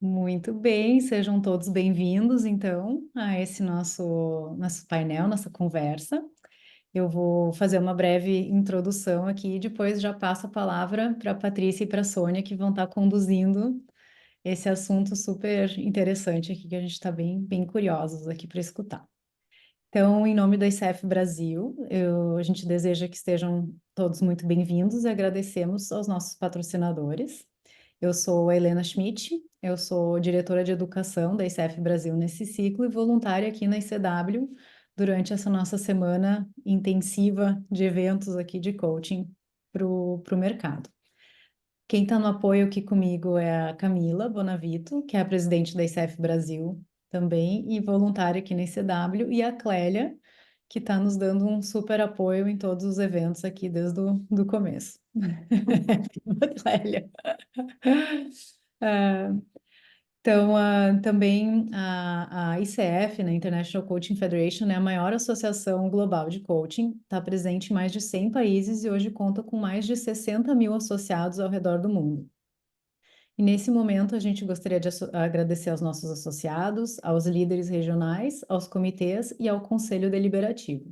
Muito bem, sejam todos bem-vindos, então, a esse nosso painel, nossa conversa. Eu vou fazer uma breve introdução aqui e depois já passo a palavra para a Patrícia e para a Sônia, que vão estar conduzindo esse assunto super interessante aqui, que a gente está bem curiosos aqui para escutar. Então, em nome da ICF Brasil, a gente deseja que estejam todos muito bem-vindos e agradecemos aos nossos patrocinadores. Eu sou a Helena Schmidt, eu sou diretora de educação da ICF Brasil nesse ciclo e voluntária aqui na ICW durante essa nossa semana intensiva de eventos aqui de coaching para o mercado. Quem está no apoio aqui comigo é a Camila Bonavito, que é a presidente da ICF Brasil também e voluntária aqui na ICW, e a Clélia, que está nos dando um super apoio em todos os eventos aqui desde o do começo. Viva, Clélia! Ah, então, também a ICF, né, International Coaching Federation, é a maior associação global de coaching, está presente em mais de 100 países e hoje conta com mais de 60 mil associados ao redor do mundo. E nesse momento, a gente gostaria de agradecer aos nossos associados, aos líderes regionais, aos comitês e ao Conselho Deliberativo.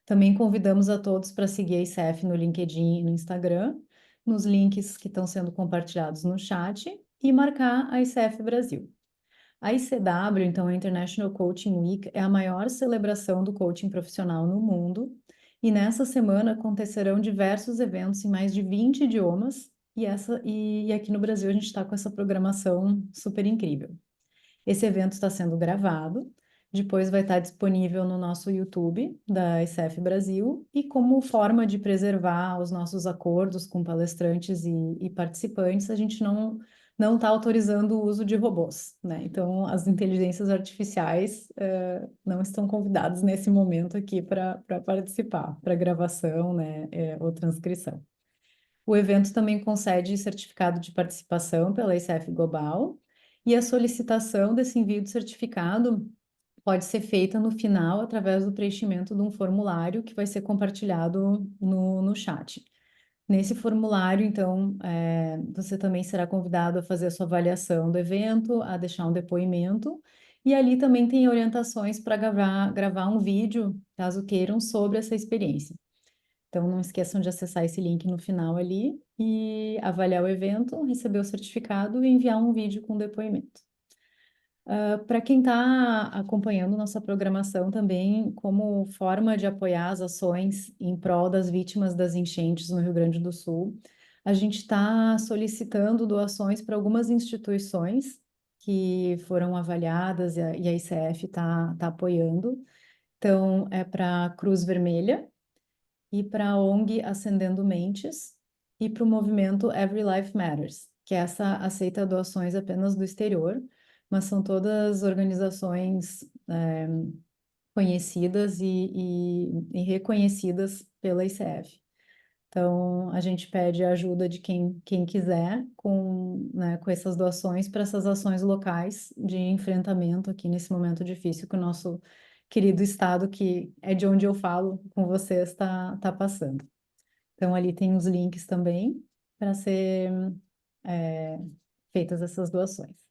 Também convidamos a todos para seguir a ICF no LinkedIn e no Instagram, nos links que estão sendo compartilhados no chat, e marcar a ICF Brasil. A ICW, então, a International Coaching Week, é a maior celebração do coaching profissional no mundo, e nessa semana acontecerão diversos eventos em mais de 20 idiomas, e aqui no Brasil a gente está com essa programação super incrível. Esse evento está sendo gravado, depois vai estar disponível no nosso YouTube da ICF Brasil, e como forma de preservar os nossos acordos com palestrantes e participantes, a gente não está autorizando o uso de robôs, né? Então, as inteligências artificiais não estão convidadas nesse momento aqui para participar, para gravação, né, ou transcrição. O evento também concede certificado de participação pela ICF Global, e a solicitação desse envio de certificado pode ser feita no final através do preenchimento de um formulário que vai ser compartilhado no chat. Nesse formulário, então, você também será convidado a fazer a sua avaliação do evento, a deixar um depoimento, e ali também tem orientações para gravar um vídeo, caso queiram, sobre essa experiência. Então, não esqueçam de acessar esse link no final ali e avaliar o evento, receber o certificado e enviar um vídeo com depoimento. Para quem está acompanhando nossa programação também, como forma de apoiar as ações em prol das vítimas das enchentes no Rio Grande do Sul, a gente está solicitando doações para algumas instituições que foram avaliadas e a ICF está apoiando. Então, é para a Cruz Vermelha e para a ONG Acendendo Mentes e para o movimento Every Life Matters, que essa aceita doações apenas do exterior, mas são todas organizações conhecidas e reconhecidas pela ICF. Então, a gente pede a ajuda de quem quiser né, com essas doações para essas ações locais de enfrentamento aqui nesse momento difícil que o nosso querido estado, que é de onde eu falo com vocês, está passando. Então, ali tem os links também para ser é, feitas essas doações.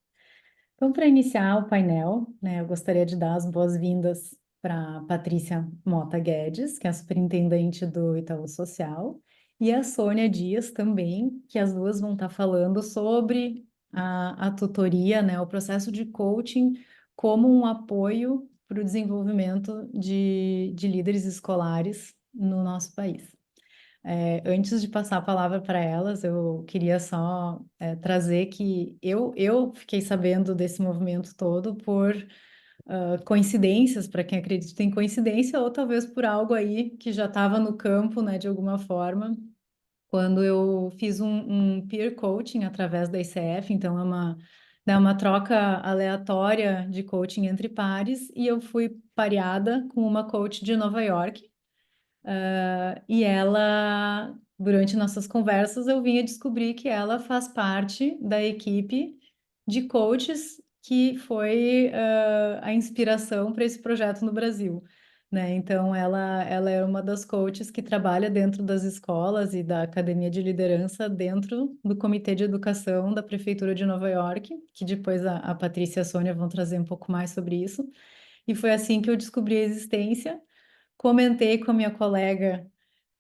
Então, para iniciar o painel, né, eu gostaria de dar as boas-vindas para Patrícia Mota Guedes, que é a superintendente do Itaú Social, e a Sônia Dias também, que as duas vão estar falando sobre a tutoria, né, o processo de coaching como um apoio para o desenvolvimento de líderes escolares no nosso país. Antes de passar a palavra para elas, eu queria só trazer que eu fiquei sabendo desse movimento todo por coincidências, para quem acredita em coincidência, ou talvez por algo aí que já estava no campo, né, de alguma forma, quando eu fiz um peer coaching através da ICF, então né, uma troca aleatória de coaching entre pares, e eu fui pareada com uma coach de Nova York, e ela, durante nossas conversas, eu vinha descobrir que ela faz parte da equipe de coaches que foi a inspiração para esse projeto no Brasil. né? Então, ela é uma das coaches que trabalha dentro das escolas e da academia de liderança dentro do Comitê de Educação da Prefeitura de Nova York, que depois a Patrícia e a Sônia vão trazer um pouco mais sobre isso. E foi assim que eu descobri a existência. Comentei com a minha colega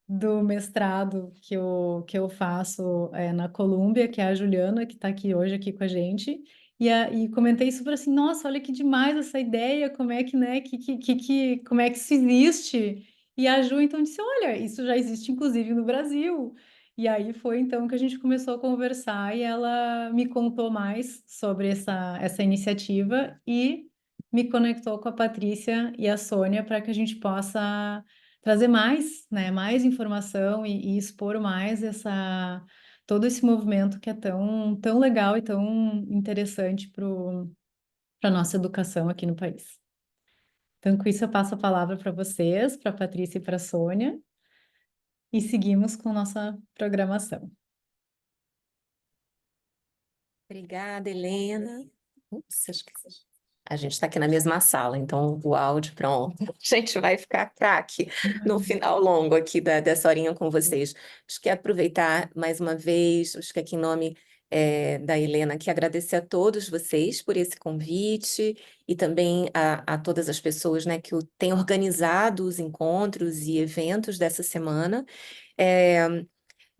do mestrado que eu faço na Colômbia, que é a Juliana, que está aqui hoje aqui com a gente, e comentei super assim, nossa, olha que demais essa ideia, como é que, né, como é que isso existe? E a Ju então disse, olha, isso já existe inclusive no Brasil. E aí foi então que a gente começou a conversar e ela me contou mais sobre essa iniciativa e me conectou com a Patrícia e a Sônia para que a gente possa trazer mais, né, mais informação e expor mais todo esse movimento que é tão legal e tão interessante para a nossa educação aqui no país. Então, com isso, eu passo a palavra para vocês, para a Patrícia e para a Sônia, e seguimos com nossa programação. Obrigada, Helena. Ups, acho que a gente está aqui na mesma sala, então o áudio, pronto. A gente vai ficar craque no final longo aqui dessa horinha com vocês. Acho que aproveitar mais uma vez, acho que aqui em nome da Helena, aqui agradecer a todos vocês por esse convite e também a todas as pessoas, né, que têm organizado os encontros e eventos dessa semana. É,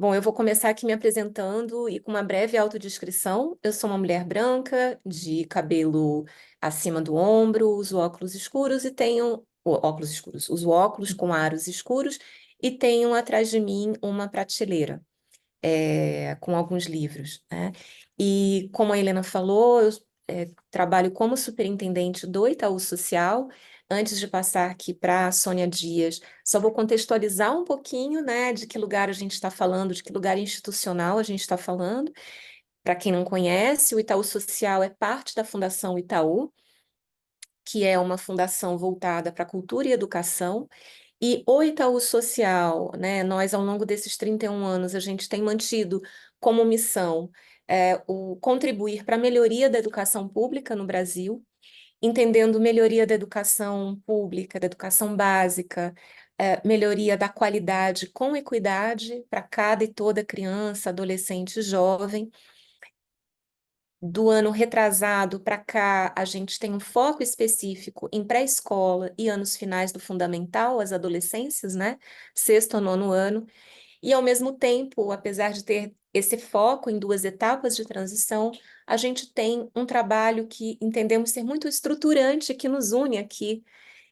Bom, eu vou começar aqui me apresentando e com uma breve autodescrição. Eu sou uma mulher branca, de cabelo acima do ombro, uso óculos escuros e tenho óculos escuros, uso óculos com aros escuros e tenho atrás de mim uma prateleira com alguns livros, né? E como a Helena falou, eu trabalho como superintendente do Itaú Social. Antes de passar aqui para a Sônia Dias, só vou contextualizar um pouquinho, né, de que lugar a gente está falando, de que lugar institucional a gente está falando. Para quem não conhece, o Itaú Social é parte da Fundação Itaú, que é uma fundação voltada para cultura e educação. E o Itaú Social, né, nós, ao longo desses 31 anos, a gente tem mantido como missão o contribuir para a melhoria da educação pública no Brasil, entendendo melhoria da educação pública, da educação básica, melhoria da qualidade com equidade para cada e toda criança, adolescente e jovem. Do ano retrasado para cá, a gente tem um foco específico em pré-escola e anos finais do fundamental, as adolescências, né? Sexto ou nono ano. E, ao mesmo tempo, apesar de ter esse foco em duas etapas de transição, a gente tem um trabalho que entendemos ser muito estruturante, que nos une aqui,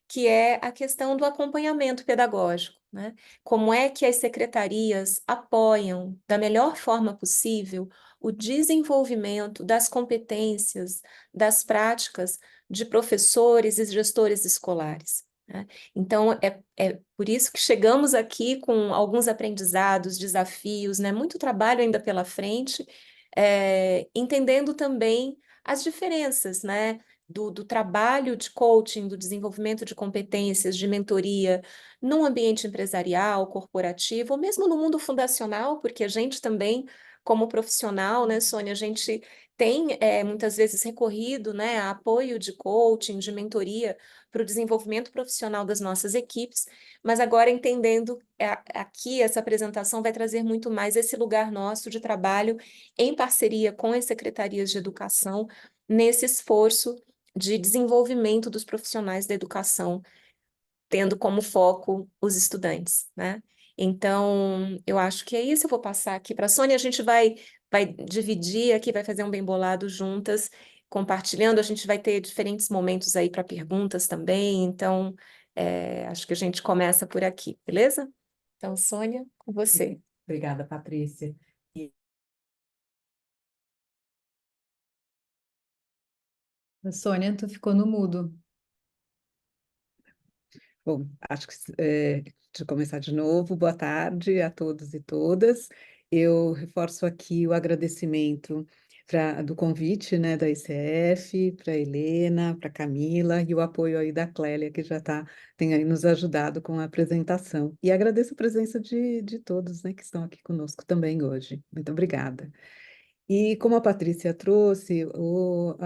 que é a questão do acompanhamento pedagógico, né? Como é que as secretarias apoiam, da melhor forma possível, o desenvolvimento das competências, das práticas de professores e gestores escolares, né? Então, é por isso que chegamos aqui com alguns aprendizados, desafios, né? Muito trabalho ainda pela frente, entendendo também as diferenças, né? Do trabalho de coaching, do desenvolvimento de competências, de mentoria, no ambiente empresarial, corporativo, ou mesmo no mundo fundacional, porque a gente também, como profissional, né, Sônia, a gente tem muitas vezes recorrido, né, a apoio de coaching, de mentoria para o desenvolvimento profissional das nossas equipes, mas agora entendendo aqui essa apresentação vai trazer muito mais esse lugar nosso de trabalho em parceria com as secretarias de educação nesse esforço de desenvolvimento dos profissionais da educação, tendo como foco os estudantes, né? Então, eu acho que é isso. Eu vou passar aqui para a Sônia. A gente vai dividir aqui, vai fazer um bem bolado juntas, compartilhando. A gente vai ter diferentes momentos aí para perguntas também. Então, acho que a gente começa por aqui, beleza? Então, Sônia, com você. Obrigada, Patrícia. Sônia, tu ficou no mudo. Bom, acho que deixa eu começar de novo. Boa tarde a todos e todas. Eu reforço aqui o agradecimento do convite, né, da ICF, para a Helena, para a Camila e o apoio aí da Clélia, que tem aí nos ajudado com a apresentação. E agradeço a presença de todos, né, que estão aqui conosco também hoje. Muito obrigada. E como a Patrícia trouxe, o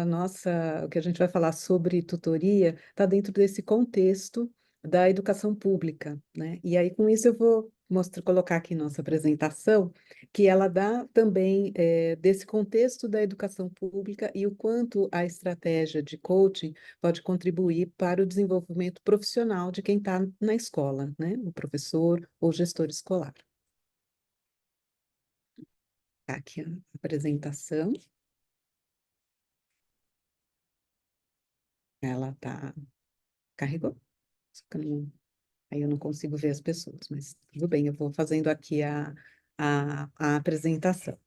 que a gente vai falar sobre tutoria está dentro desse contexto, da educação pública, né? E aí, com isso, eu vou colocar aqui nossa apresentação, que ela dá também desse contexto da educação pública e o quanto a estratégia de coaching pode contribuir para o desenvolvimento profissional de quem está na escola, né? O professor ou gestor escolar. Tá aqui a apresentação. Ela tá... Carregou? Só que aí eu não consigo ver as pessoas, mas tudo bem, eu vou fazendo aqui a apresentação.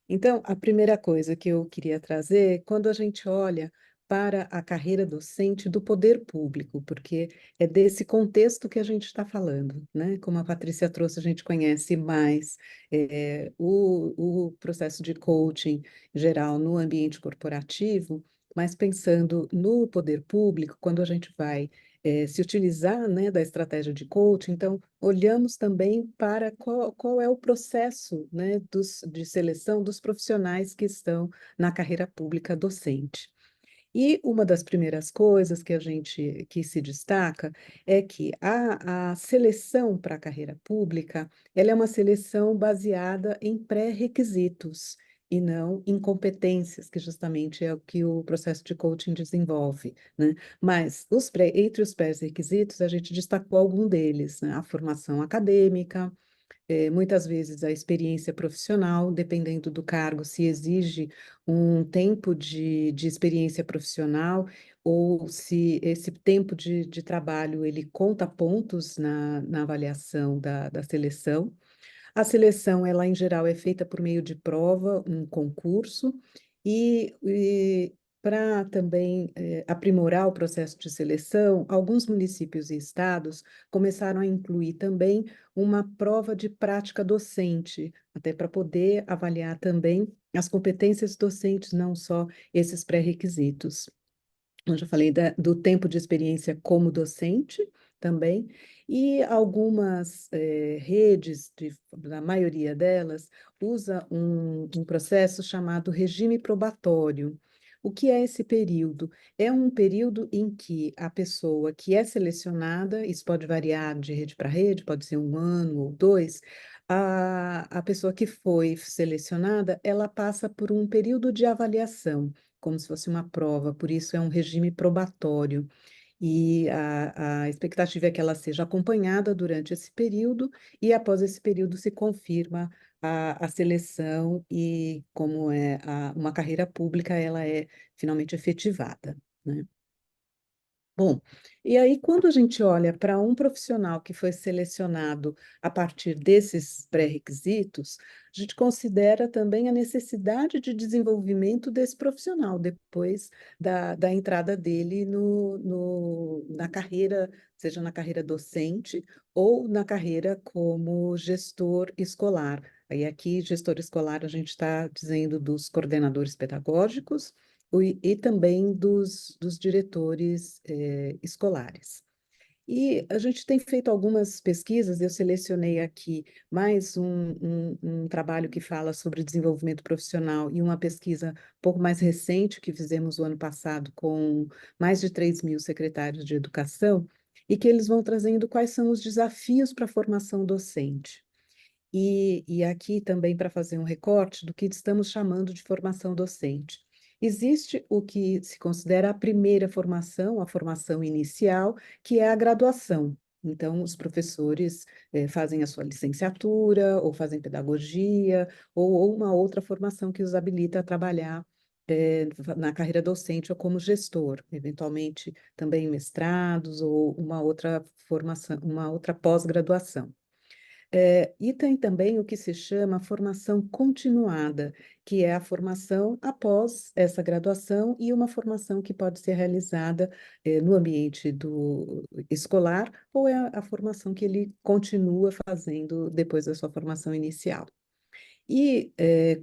Então, a primeira coisa que eu queria trazer, quando a gente olha para a carreira docente do poder público, porque é desse contexto que a gente está falando, né? Como a Patrícia trouxe, a gente conhece mais o processo de coaching geral no ambiente corporativo, mas pensando no poder público, quando a gente vai se utilizar, né, da estratégia de coaching, então olhamos também para qual é o processo, né, de seleção dos profissionais que estão na carreira pública docente. E uma das primeiras coisas que se destaca é que a seleção para a carreira pública, ela é uma seleção baseada em pré-requisitos e não em competências, que justamente é o que o processo de coaching desenvolve, né? Mas entre os pré-requisitos, a gente destacou algum deles, né? A formação acadêmica, muitas vezes a experiência profissional, dependendo do cargo, se exige um tempo de experiência profissional ou se esse tempo de trabalho ele conta pontos na avaliação da seleção. A seleção, ela em geral é feita por meio de prova, um concurso, e para também aprimorar o processo de seleção, alguns municípios e estados começaram a incluir também uma prova de prática docente, até para poder avaliar também as competências docentes, não só esses pré-requisitos. Eu já falei do tempo de experiência como docente também, e algumas redes, a maioria delas, usa um processo chamado regime probatório. O que é esse período? É um período em que a pessoa que é selecionada, isso pode variar de rede para rede, pode ser 1 ano ou 2, a pessoa que foi selecionada, ela passa por um período de avaliação como se fosse uma prova, por isso é um regime probatório. E a expectativa é que ela seja acompanhada durante esse período, e após esse período se confirma a seleção, e como é uma carreira pública, ela é finalmente efetivada, né? Bom, e aí quando a gente olha para um profissional que foi selecionado a partir desses pré-requisitos, a gente considera também a necessidade de desenvolvimento desse profissional depois da entrada dele na carreira, seja na carreira docente ou na carreira como gestor escolar. Aí aqui, gestor escolar, a gente está dizendo dos coordenadores pedagógicos, e também dos diretores escolares. E a gente tem feito algumas pesquisas, eu selecionei aqui mais um trabalho que fala sobre desenvolvimento profissional e uma pesquisa um pouco mais recente que fizemos o ano passado com mais de 3.000 secretários de educação, e que eles vão trazendo quais são os desafios para a formação docente. E aqui também para fazer um recorte do que estamos chamando de formação docente. Existe o que se considera a primeira formação, a formação inicial, que é a graduação. Então, os professores fazem a sua licenciatura, ou fazem pedagogia, ou uma outra formação que os habilita a trabalhar na carreira docente ou como gestor, eventualmente também mestrados ou uma outra formação, uma outra pós-graduação. E tem também o que se chama formação continuada, que é a formação após essa graduação e uma formação que pode ser realizada no ambiente escolar, ou é a formação que ele continua fazendo depois da sua formação inicial. E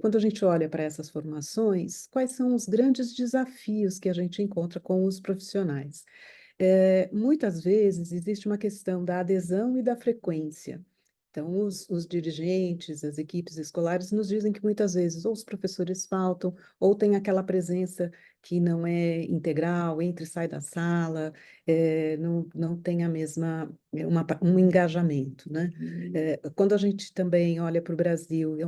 quando a gente olha para essas formações, quais são os grandes desafios que a gente encontra com os profissionais? Muitas vezes existe uma questão da adesão e da frequência. Então, os dirigentes, as equipes escolares nos dizem que muitas vezes ou os professores faltam, ou tem aquela presença que não é integral, entra e sai da sala, não tem a mesma, um engajamento, né? Quando a gente também olha para o Brasil, é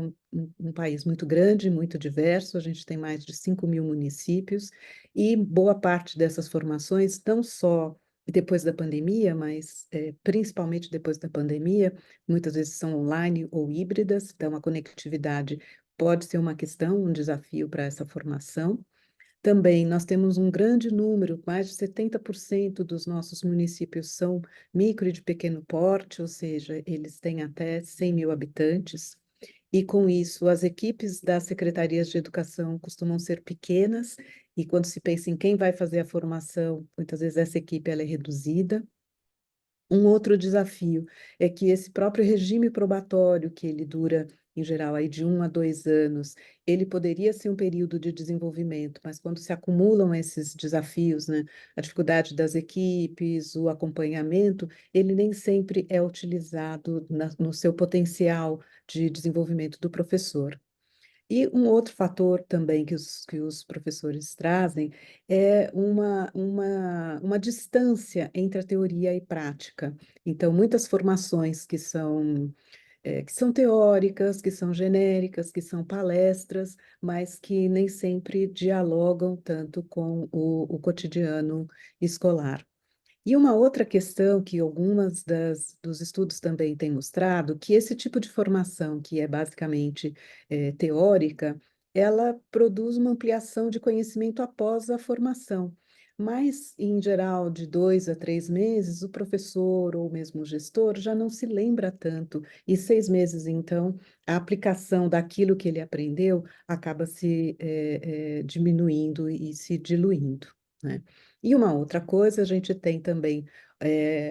um país muito grande, muito diverso, a gente tem mais de 5.000 municípios, e boa parte dessas formações, não só depois da pandemia, mas principalmente depois da pandemia, muitas vezes são online ou híbridas, então a conectividade pode ser uma questão, um desafio para essa formação. Também nós temos um grande número, mais de 70% dos nossos municípios são micro e de pequeno porte, ou seja, eles têm até 100.000 habitantes. E com isso, as equipes das secretarias de educação costumam ser pequenas, e quando se pensa em quem vai fazer a formação, muitas vezes essa equipe ela é reduzida. Um outro desafio é que esse próprio regime probatório, que ele dura, em geral, aí de 1 a 2 anos, ele poderia ser um período de desenvolvimento, mas quando se acumulam esses desafios, né, a dificuldade das equipes, o acompanhamento, ele nem sempre é utilizado no seu potencial de desenvolvimento do professor. E um outro fator também que os professores trazem é uma distância entre a teoria e prática. Então, muitas formações que são teóricas, que são genéricas, que são palestras, mas que nem sempre dialogam tanto com o cotidiano escolar. E uma outra questão que algumas dos estudos também têm mostrado, que esse tipo de formação, que é basicamente teórica, ela produz uma ampliação de conhecimento após a formação. Mas, em geral, de 2 a 3 meses, o professor ou mesmo o gestor já não se lembra tanto, e 6 meses, então, a aplicação daquilo que ele aprendeu acaba se diminuindo e se diluindo, né? E uma outra coisa, a gente tem também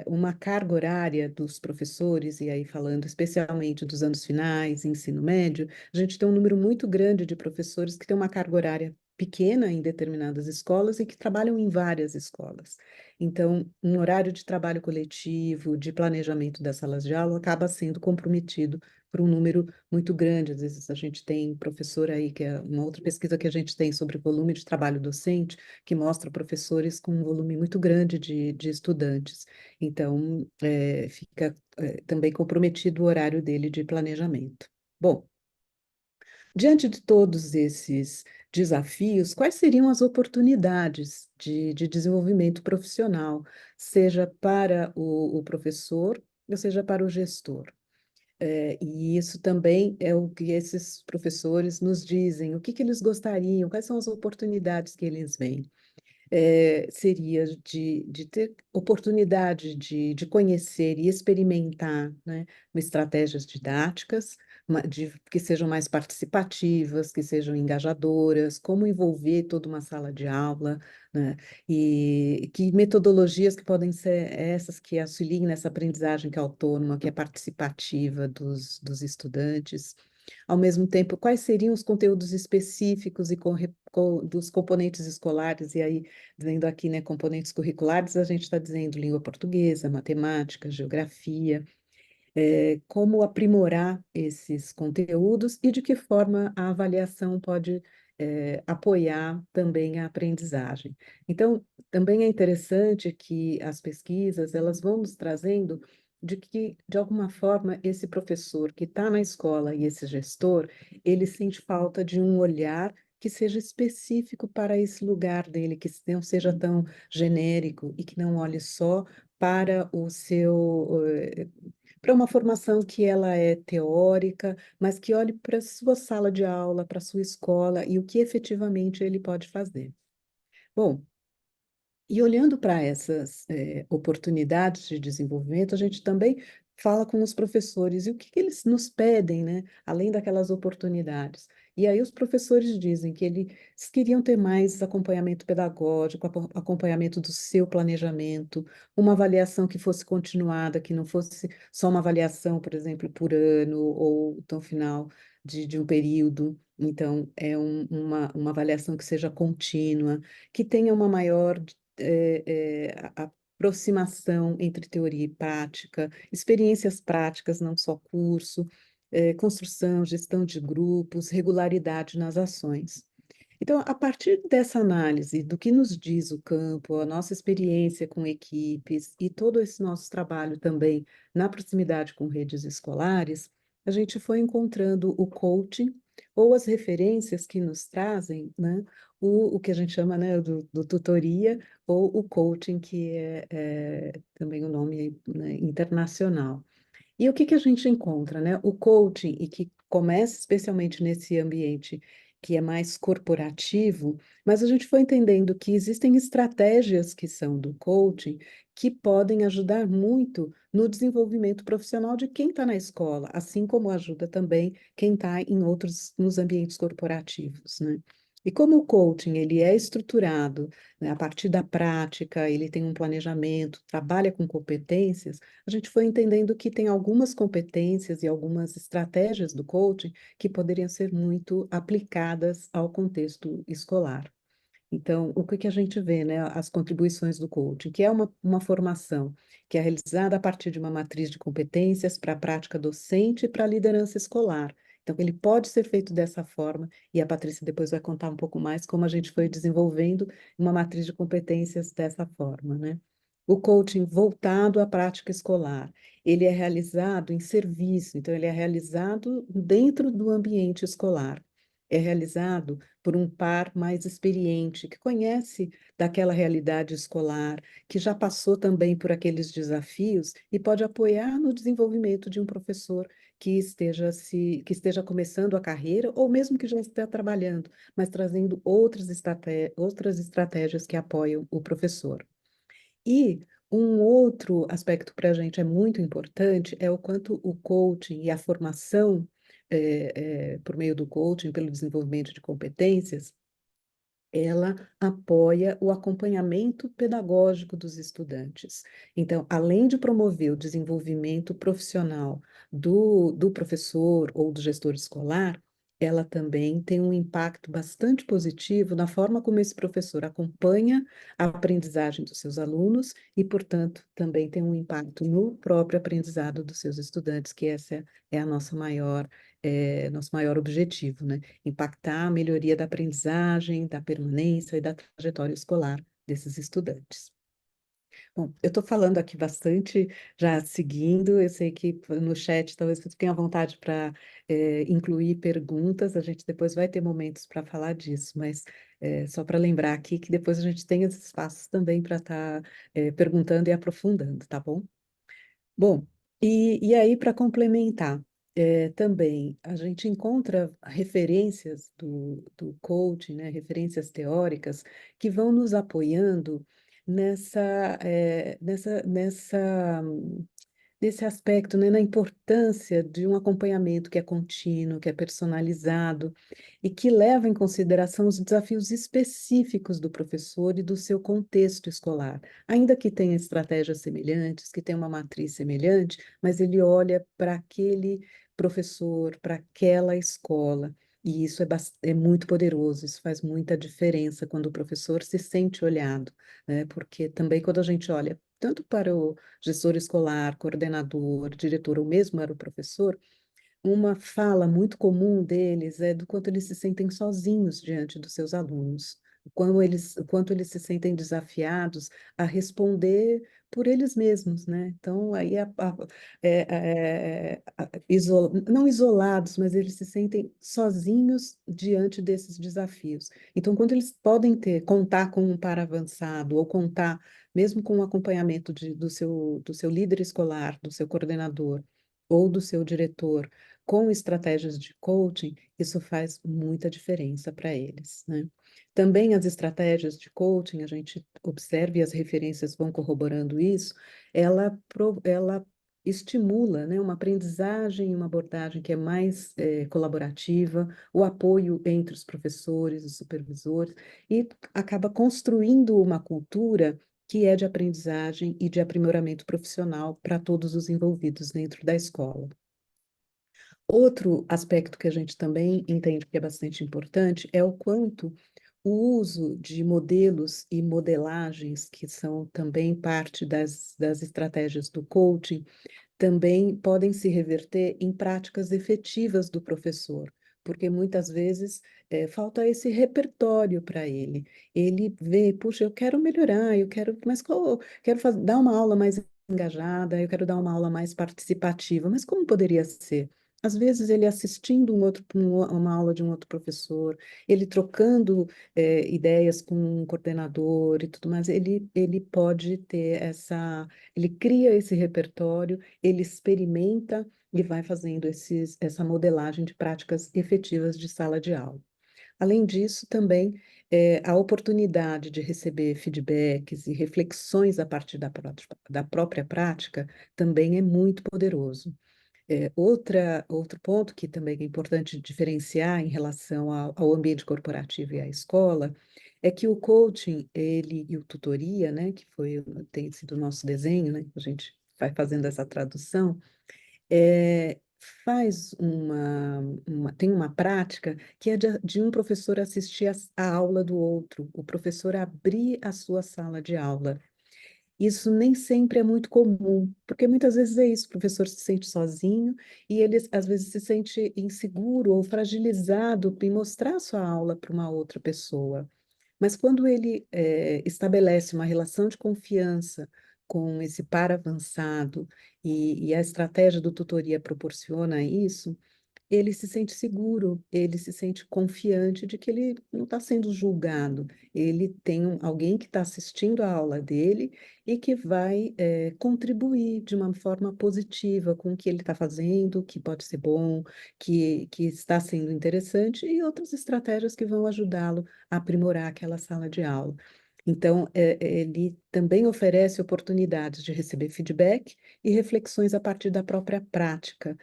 uma carga horária dos professores, e aí falando especialmente dos anos finais, ensino médio, a gente tem um número muito grande de professores que têm uma carga horária pequena em determinadas escolas e que trabalham em várias escolas. Então, um horário de trabalho coletivo, de planejamento das salas de aula, acaba sendo comprometido por um número muito grande. Às vezes a gente tem professor aí, que é uma outra pesquisa que a gente tem sobre volume de trabalho docente, que mostra professores com um volume muito grande de estudantes. Então, fica também comprometido o horário dele de planejamento. Bom, diante de todos esses desafios, quais seriam as oportunidades de desenvolvimento profissional, seja para o professor, ou seja para o gestor? E isso também é o que esses professores nos dizem, o que que eles gostariam, quais são as oportunidades que eles veem. Seria de ter oportunidade de conhecer e experimentar, né, estratégias didáticas, que sejam mais participativas, que sejam engajadoras, como envolver toda uma sala de aula, né, e que metodologias que podem ser essas que auxiliem nessa aprendizagem que é autônoma, que é participativa dos estudantes. Ao mesmo tempo, quais seriam os conteúdos específicos e dos componentes escolares, e aí dizendo aqui, né, componentes curriculares, a gente está dizendo língua portuguesa, matemática, geografia, como aprimorar esses conteúdos e de que forma a avaliação pode, apoiar também a aprendizagem. Então, também é interessante que as pesquisas, elas vão nos trazendo de que, de alguma forma, esse professor que está na escola e esse gestor, ele sente falta de um olhar que seja específico para esse lugar dele, que não seja tão genérico e que não olhe só para o seu, para uma formação que ela é teórica, mas que olhe para a sua sala de aula, para a sua escola e o que efetivamente ele pode fazer. Bom, e olhando para essas oportunidades de desenvolvimento, a gente também fala com os professores e o que que eles nos pedem, né? Além daquelas oportunidades. E aí os professores dizem que eles queriam ter mais acompanhamento pedagógico, acompanhamento do seu planejamento, uma avaliação que fosse continuada, que não fosse só uma avaliação, por exemplo, por ano ou no final de um período. Então, é uma avaliação que seja contínua, que tenha uma maior aproximação entre teoria e prática, experiências práticas, não só curso, construção, gestão de grupos, regularidade nas ações. Então, a partir dessa análise do que nos diz o campo, a nossa experiência com equipes e todo esse nosso trabalho também na proximidade com redes escolares, a gente foi encontrando o coaching ou as referências que nos trazem, né, o que a gente chama, né, do tutoria ou o coaching, que é também o nome, né, internacional. E o que que a gente encontra, né? O coaching, e que começa especialmente nesse ambiente que é mais corporativo, mas a gente foi entendendo que existem estratégias que são do coaching que podem ajudar muito no desenvolvimento profissional de quem está na escola, assim como ajuda também quem está em outros, nos ambientes corporativos, né? E como o coaching ele é estruturado, né, a partir da prática, ele tem um planejamento, trabalha com competências, a gente foi entendendo que tem algumas competências e algumas estratégias do coaching que poderiam ser muito aplicadas ao contexto escolar. Então, o que que a gente vê, né? As contribuições do coaching, que é uma formação que é realizada a partir de uma matriz de competências para a prática docente e para a liderança escolar. Então, ele pode ser feito dessa forma, e a Patrícia depois vai contar um pouco mais como a gente foi desenvolvendo uma matriz de competências dessa forma, né? O coaching voltado à prática escolar, ele é realizado em serviço, então ele é realizado dentro do ambiente escolar. É realizado por um par mais experiente, que conhece daquela realidade escolar, que já passou também por aqueles desafios e pode apoiar no desenvolvimento de um professor que esteja começando a carreira ou mesmo que já esteja trabalhando, mas trazendo outras estratégias que apoiam o professor. E um outro aspecto para a gente é muito importante é o quanto o coaching e a formação por meio do coaching, pelo desenvolvimento de competências, ela apoia o acompanhamento pedagógico dos estudantes. Então, além de promover o desenvolvimento profissional do professor ou do gestor escolar, ela também tem um impacto bastante positivo na forma como esse professor acompanha a aprendizagem dos seus alunos e, portanto, também tem um impacto no próprio aprendizado dos seus estudantes, que essa é a nosso maior objetivo, né? Impactar a melhoria da aprendizagem, da permanência e da trajetória escolar desses estudantes. Bom, eu estou falando aqui bastante, já seguindo, eu sei que no chat talvez você tenha vontade para incluir perguntas, a gente depois vai ter momentos para falar disso, mas só para lembrar aqui que depois a gente tem esses espaços também para estar perguntando e aprofundando, tá bom? Bom, e aí, para complementar, também a gente encontra referências do coaching, né, referências teóricas, que vão nos apoiando nessa nesse aspecto, né, na importância de um acompanhamento que é contínuo, que é personalizado e que leva em consideração os desafios específicos do professor e do seu contexto escolar. Ainda que tenha estratégias semelhantes, que tenha uma matriz semelhante, mas ele olha para aquele professor, para aquela escola. E isso é muito poderoso, isso faz muita diferença quando o professor se sente olhado, né? Porque também quando a gente olha tanto para o gestor escolar, coordenador, diretor ou mesmo era o professor, uma fala muito comum deles é do quanto eles se sentem sozinhos diante dos seus alunos, o quanto eles se sentem desafiados a responder por eles mesmos, né? Então, aí não isolados, mas eles se sentem sozinhos diante desses desafios. Então, quando eles podem contar com um par avançado, ou contar mesmo com o acompanhamento do seu líder escolar, do seu coordenador, ou do seu diretor, com estratégias de coaching, isso faz muita diferença para eles, né? Também as estratégias de coaching, a gente observa e as referências vão corroborando isso, ela estimula, né, uma aprendizagem e uma abordagem que é mais colaborativa, o apoio entre os professores, os supervisores, e acaba construindo uma cultura que é de aprendizagem e de aprimoramento profissional para todos os envolvidos dentro da escola. Outro aspecto que a gente também entende que é bastante importante é o quanto O uso de modelos e modelagens, que são também parte das estratégias do coaching, também podem se reverter em práticas efetivas do professor, porque muitas vezes falta esse repertório para ele. Ele vê, puxa, eu quero melhorar, eu quero, mas quero dar uma aula mais engajada, eu quero dar uma aula mais participativa, mas como poderia ser? Às vezes ele assistindo uma aula de um outro professor, ele trocando ideias com um coordenador e tudo mais, ele pode ter ele cria esse repertório, ele experimenta e vai fazendo essa modelagem de práticas efetivas de sala de aula. Além disso, também a oportunidade de receber feedbacks e reflexões a partir da própria prática também é muito poderoso. Outro ponto que também é importante diferenciar em relação ao ambiente corporativo e à escola é que o coaching, ele e o tutoria, né, que tem sido o nosso desenho, né, a gente vai fazendo essa tradução, é, tem uma prática que é de um professor assistir a aula do outro, o professor abrir a sua sala de aula. Isso nem sempre é muito comum, porque muitas vezes é isso, o professor se sente sozinho e ele às vezes se sente inseguro ou fragilizado em mostrar sua aula para uma outra pessoa. Mas quando ele estabelece uma relação de confiança com esse par avançado e a estratégia do tutoria proporciona isso, ele se sente seguro, ele se sente confiante de que ele não está sendo julgado. Ele tem alguém que está assistindo a aula dele e que vai contribuir de uma forma positiva com o que ele está fazendo, que pode ser bom, que está sendo interessante, e outras estratégias que vão ajudá-lo a aprimorar aquela sala de aula. Então, ele também oferece oportunidades de receber feedback e reflexões a partir da própria prática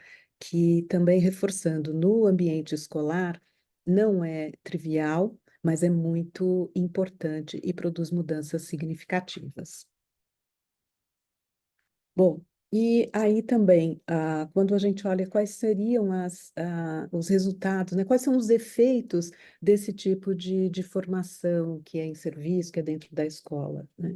que também reforçando no ambiente escolar não é trivial, mas é muito importante e produz mudanças significativas. Bom, e aí também, quando a gente olha quais seriam os resultados, né, quais são os efeitos desse tipo de formação que é em serviço, que é dentro da escola, né?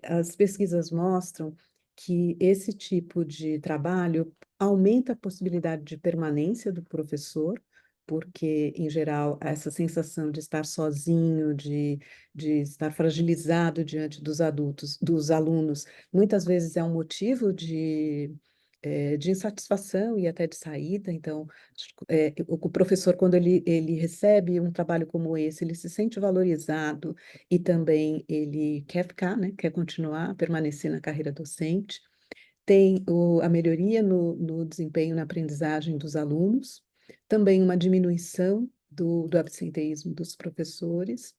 As pesquisas mostram que esse tipo de trabalho aumenta a possibilidade de permanência do professor, porque, em geral, essa sensação de estar sozinho, de estar fragilizado diante dos adultos, dos alunos, muitas vezes é um motivo de insatisfação e até de saída. Então, o professor, quando ele recebe um trabalho como esse, ele se sente valorizado e também ele quer ficar, né? Quer continuar, permanecer na carreira docente. Tem a melhoria no desempenho na aprendizagem dos alunos, também uma diminuição do absenteísmo dos professores.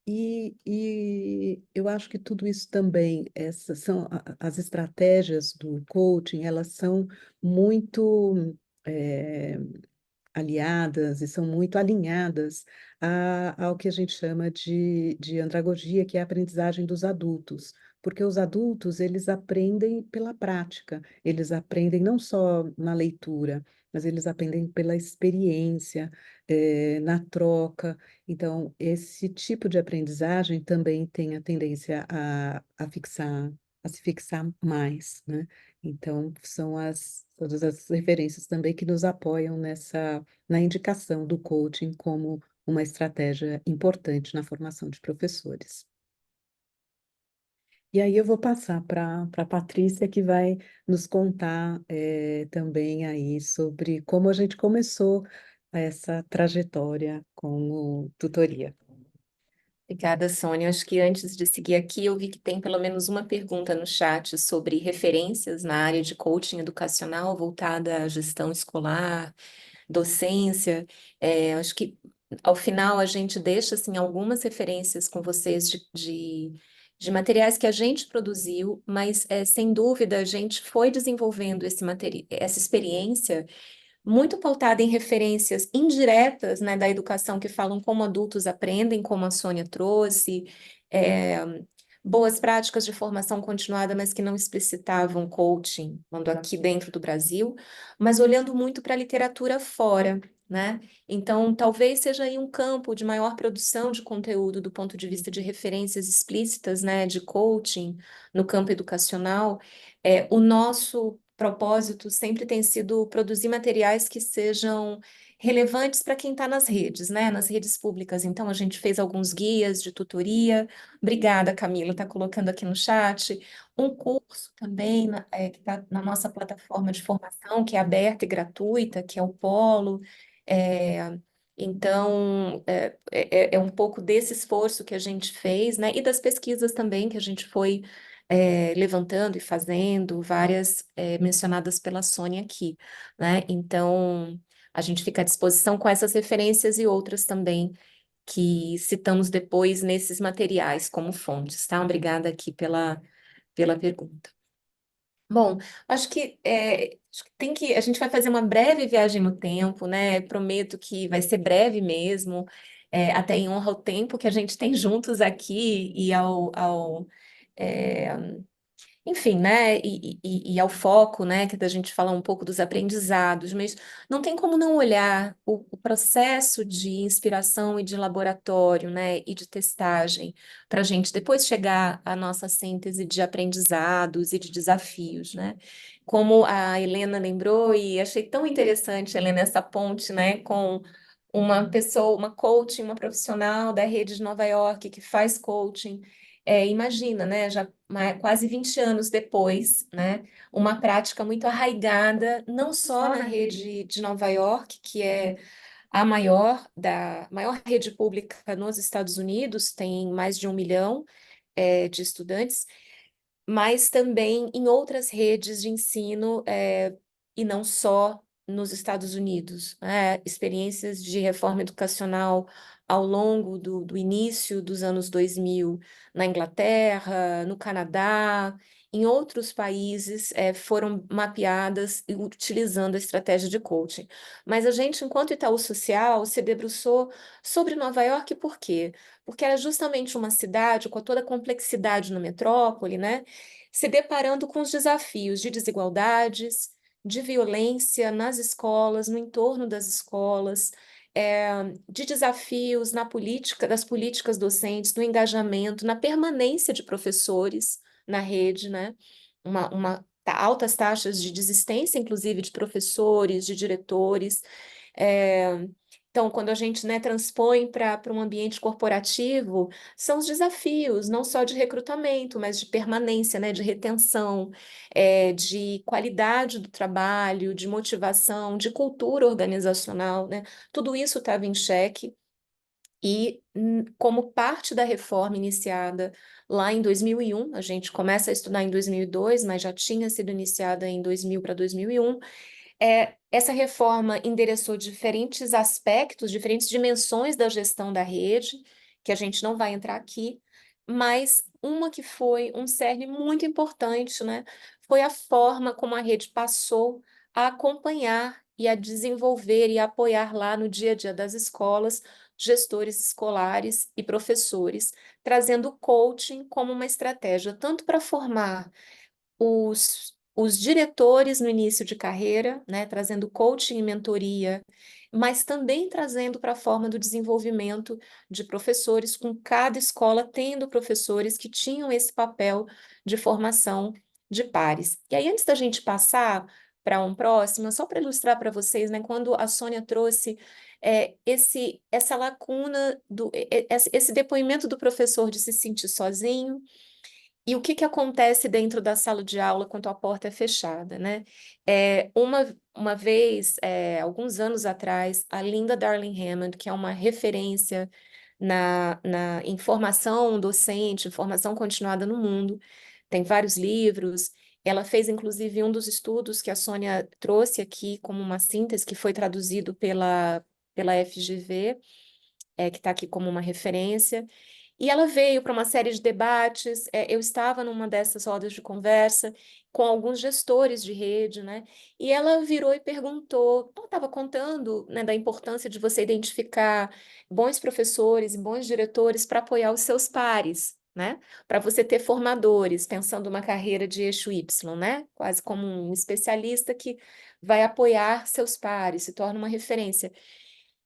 E eu acho que tudo isso também, essas são as estratégias do coaching, elas são muito eh, aliadas e são muito alinhadas ao que a gente chama de andragogia, que é a aprendizagem dos adultos. Porque os adultos, eles aprendem pela prática, eles aprendem não só na leitura, mas eles aprendem pela experiência, na troca. Então, esse tipo de aprendizagem também tem a tendência a se fixar mais, né? Então, são todas as referências também que nos apoiam na indicação do coaching como uma estratégia importante na formação de professores. E aí eu vou passar para a Patrícia, que vai nos contar também aí sobre como a gente começou essa trajetória com o tutoria. Obrigada, Sônia. Acho que antes de seguir aqui, eu vi que tem pelo menos uma pergunta no chat sobre referências na área de coaching educacional voltada à gestão escolar, docência. Acho que ao final a gente deixa assim algumas referências com vocês de materiais que a gente produziu, mas sem dúvida a gente foi desenvolvendo essa experiência muito pautada em referências indiretas, né, da educação que falam como adultos aprendem, como a Sônia trouxe, é, boas práticas de formação continuada, mas que não explicitavam coaching, quando aqui dentro do Brasil, mas olhando muito para a literatura fora, né? Então, talvez seja aí um campo de maior produção de conteúdo do ponto de vista de referências explícitas, né, de coaching no campo educacional. O nosso propósito sempre tem sido produzir materiais que sejam relevantes para quem está nas redes, né, nas redes públicas. Então, a gente fez alguns guias de tutoria. Obrigada, Camila, está colocando aqui no chat. Um curso também, que está na nossa plataforma de formação, que é aberta e gratuita, que é o Polo. É, então, é um pouco desse esforço que a gente fez, né? E das pesquisas também que a gente foi levantando e fazendo, várias mencionadas pela Sônia aqui, né? Então, a gente fica à disposição com essas referências e outras também que citamos depois nesses materiais como fontes, tá? Obrigada aqui pela pergunta. Bom, acho que a gente vai fazer uma breve viagem no tempo, né? Prometo que vai ser breve mesmo, até em honra ao tempo que a gente tem juntos aqui e é, enfim, né, e ao foco, né, que é da gente falar um pouco dos aprendizados, mas não tem como não olhar o processo de inspiração e de laboratório, né, e de testagem, para a gente depois chegar à nossa síntese de aprendizados e de desafios, né. Como a Helena lembrou, e achei tão interessante, Helena, essa ponte, né, com uma pessoa, uma coaching, uma profissional da rede de Nova York que faz coaching. Imagina, né, já quase 20 anos depois, né, uma prática muito arraigada, não só na rede de Nova York, que é a maior rede pública nos Estados Unidos, tem mais de 1 milhão, de estudantes, mas também em outras redes de ensino, e não só nos Estados Unidos, né? Experiências de reforma educacional ao longo do início dos anos 2000 na Inglaterra, no Canadá, em outros países, foram mapeadas e utilizando a estratégia de coaching. Mas a gente, enquanto Itaú Social, se debruçou sobre Nova York, por quê? Porque era justamente uma cidade com toda a complexidade na metrópole, né? Se deparando com os desafios de desigualdades, de violência nas escolas, no entorno das escolas, de desafios na política, das políticas docentes, no engajamento, na permanência de professores na rede, né? Altas taxas de desistência, inclusive, de professores, de diretores. É, então, quando a gente, né, transpõe para um ambiente corporativo, são os desafios, não só de recrutamento, mas de permanência, né, de retenção, de qualidade do trabalho, de motivação, de cultura organizacional, né? Tudo isso estava em xeque. E, como parte da reforma iniciada lá em 2001, a gente começa a estudar em 2002, mas já tinha sido iniciada em 2000 para 2001. Essa reforma endereçou diferentes aspectos, diferentes dimensões da gestão da rede, que a gente não vai entrar aqui, mas uma que foi um cerne muito importante, né, foi a forma como a rede passou a acompanhar e a desenvolver e apoiar lá no dia a dia das escolas, gestores escolares e professores, trazendo o coaching como uma estratégia tanto para formar os diretores no início de carreira, né, trazendo coaching e mentoria, mas também trazendo para a forma do desenvolvimento de professores, com cada escola tendo professores que tinham esse papel de formação de pares. E aí, antes da gente passar para um próximo, só para ilustrar para vocês, né, quando a Sônia trouxe essa lacuna, esse depoimento do professor de se sentir sozinho, e o que que acontece dentro da sala de aula quando a porta é fechada, né? Uma vez, alguns anos atrás, a Linda Darling Hammond, que é uma referência em formação docente, formação continuada no mundo, tem vários livros. Ela fez, inclusive, um dos estudos que a Sônia trouxe aqui como uma síntese, que foi traduzido pela FGV, que está aqui como uma referência. E ela veio para uma série de debates. Eu estava numa dessas rodas de conversa com alguns gestores de rede, né? E ela virou e perguntou, ela estava contando, né, da importância de você identificar bons professores e bons diretores para apoiar os seus pares, né? Para você ter formadores, pensando uma carreira de eixo Y, né? Quase como um especialista que vai apoiar seus pares, se torna uma referência.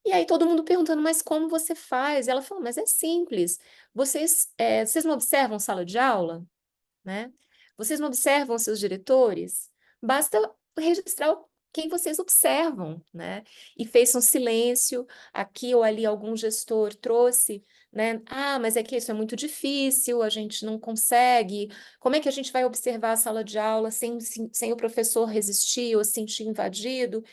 E aí todo mundo perguntando, mas como você faz? E ela falou, mas é simples. Vocês não observam sala de aula, né? Vocês não observam seus diretores? Basta registrar quem vocês observam, né? E fez um silêncio, aqui ou ali algum gestor trouxe, né? Ah, mas é que isso é muito difícil, a gente não consegue. Como é que a gente vai observar a sala de aula sem o professor resistir ou se sentir invadido?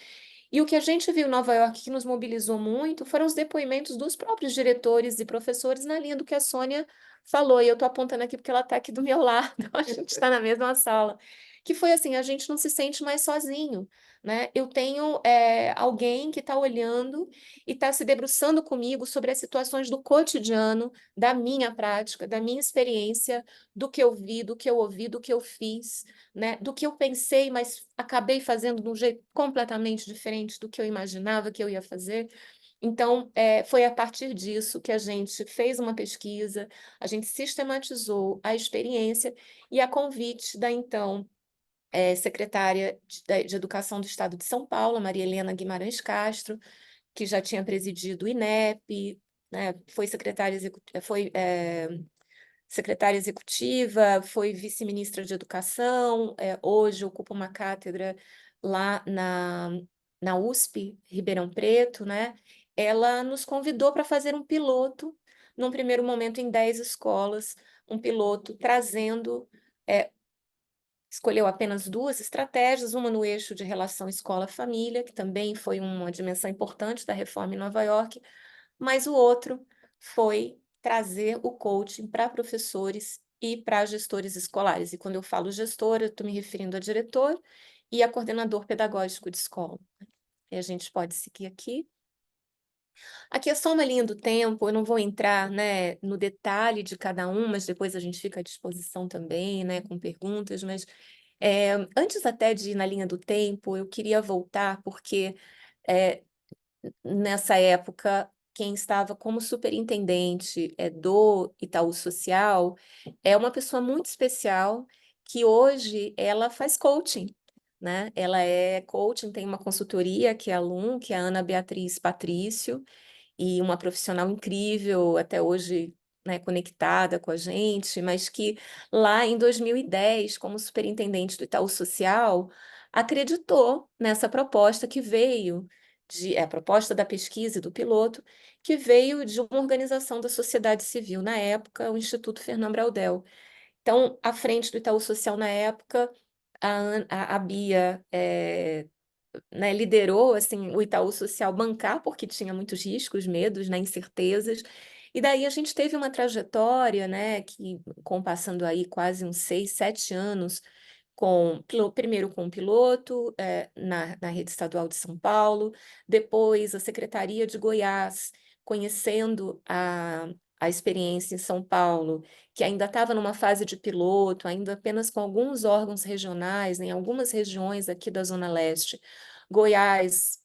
E o que a gente viu em Nova York que nos mobilizou muito foram os depoimentos dos próprios diretores e professores na linha do que a Sônia falou. E eu estou apontando aqui porque ela está aqui do meu lado, a gente está na mesma sala. Que foi assim, a gente não se sente mais sozinho, né? Eu tenho alguém que está olhando e está se debruçando comigo sobre as situações do cotidiano, da minha prática, da minha experiência, do que eu vi, do que eu ouvi, do que eu fiz, né, do que eu pensei, mas acabei fazendo de um jeito completamente diferente do que eu imaginava que eu ia fazer. Então, foi a partir disso que a gente fez uma pesquisa, a gente sistematizou a experiência e a convite da então secretária de Educação do Estado de São Paulo, Maria Helena Guimarães Castro, que já tinha presidido o INEP, né, foi secretária executiva, foi vice-ministra de Educação, hoje ocupa uma cátedra lá na USP, Ribeirão Preto, né? Ela nos convidou para fazer um piloto, num primeiro momento em 10 escolas, um piloto trazendo, escolheu apenas 2 estratégias, uma no eixo de relação escola-família, que também foi uma dimensão importante da reforma em Nova York, mas o outro foi trazer o coaching para professores e para gestores escolares. E quando eu falo gestor, eu estou me referindo a diretor e a coordenador pedagógico de escola. E a gente pode seguir aqui. Aqui é só uma linha do tempo, eu não vou entrar, né, no detalhe de cada um, mas depois a gente fica à disposição também, né, com perguntas. Mas antes até de ir na linha do tempo, eu queria voltar, porque é, nessa época, quem estava como superintendente do Itaú Social é uma pessoa muito especial que hoje ela faz coaching, né? Ela é coaching, tem uma consultoria que é a Lum, que é a Ana Beatriz Patrício, e uma profissional incrível, até hoje, né, conectada com a gente, mas que lá em 2010, como superintendente do Itaú Social, acreditou nessa proposta que veio a proposta da pesquisa e do piloto, que veio de uma organização da sociedade civil na época, o Instituto Fernando Braudel. Então, à frente do Itaú Social na época, a Bia né, liderou assim, o Itaú Social bancar, porque tinha muitos riscos, medos, né, incertezas. E daí a gente teve uma trajetória, né, que passando aí quase uns 6, 7 anos, primeiro com o piloto na rede estadual de São Paulo, depois a Secretaria de Goiás, conhecendo a experiência em São Paulo, que ainda estava numa fase de piloto, ainda apenas com alguns órgãos regionais, em algumas regiões aqui da Zona Leste. Goiás,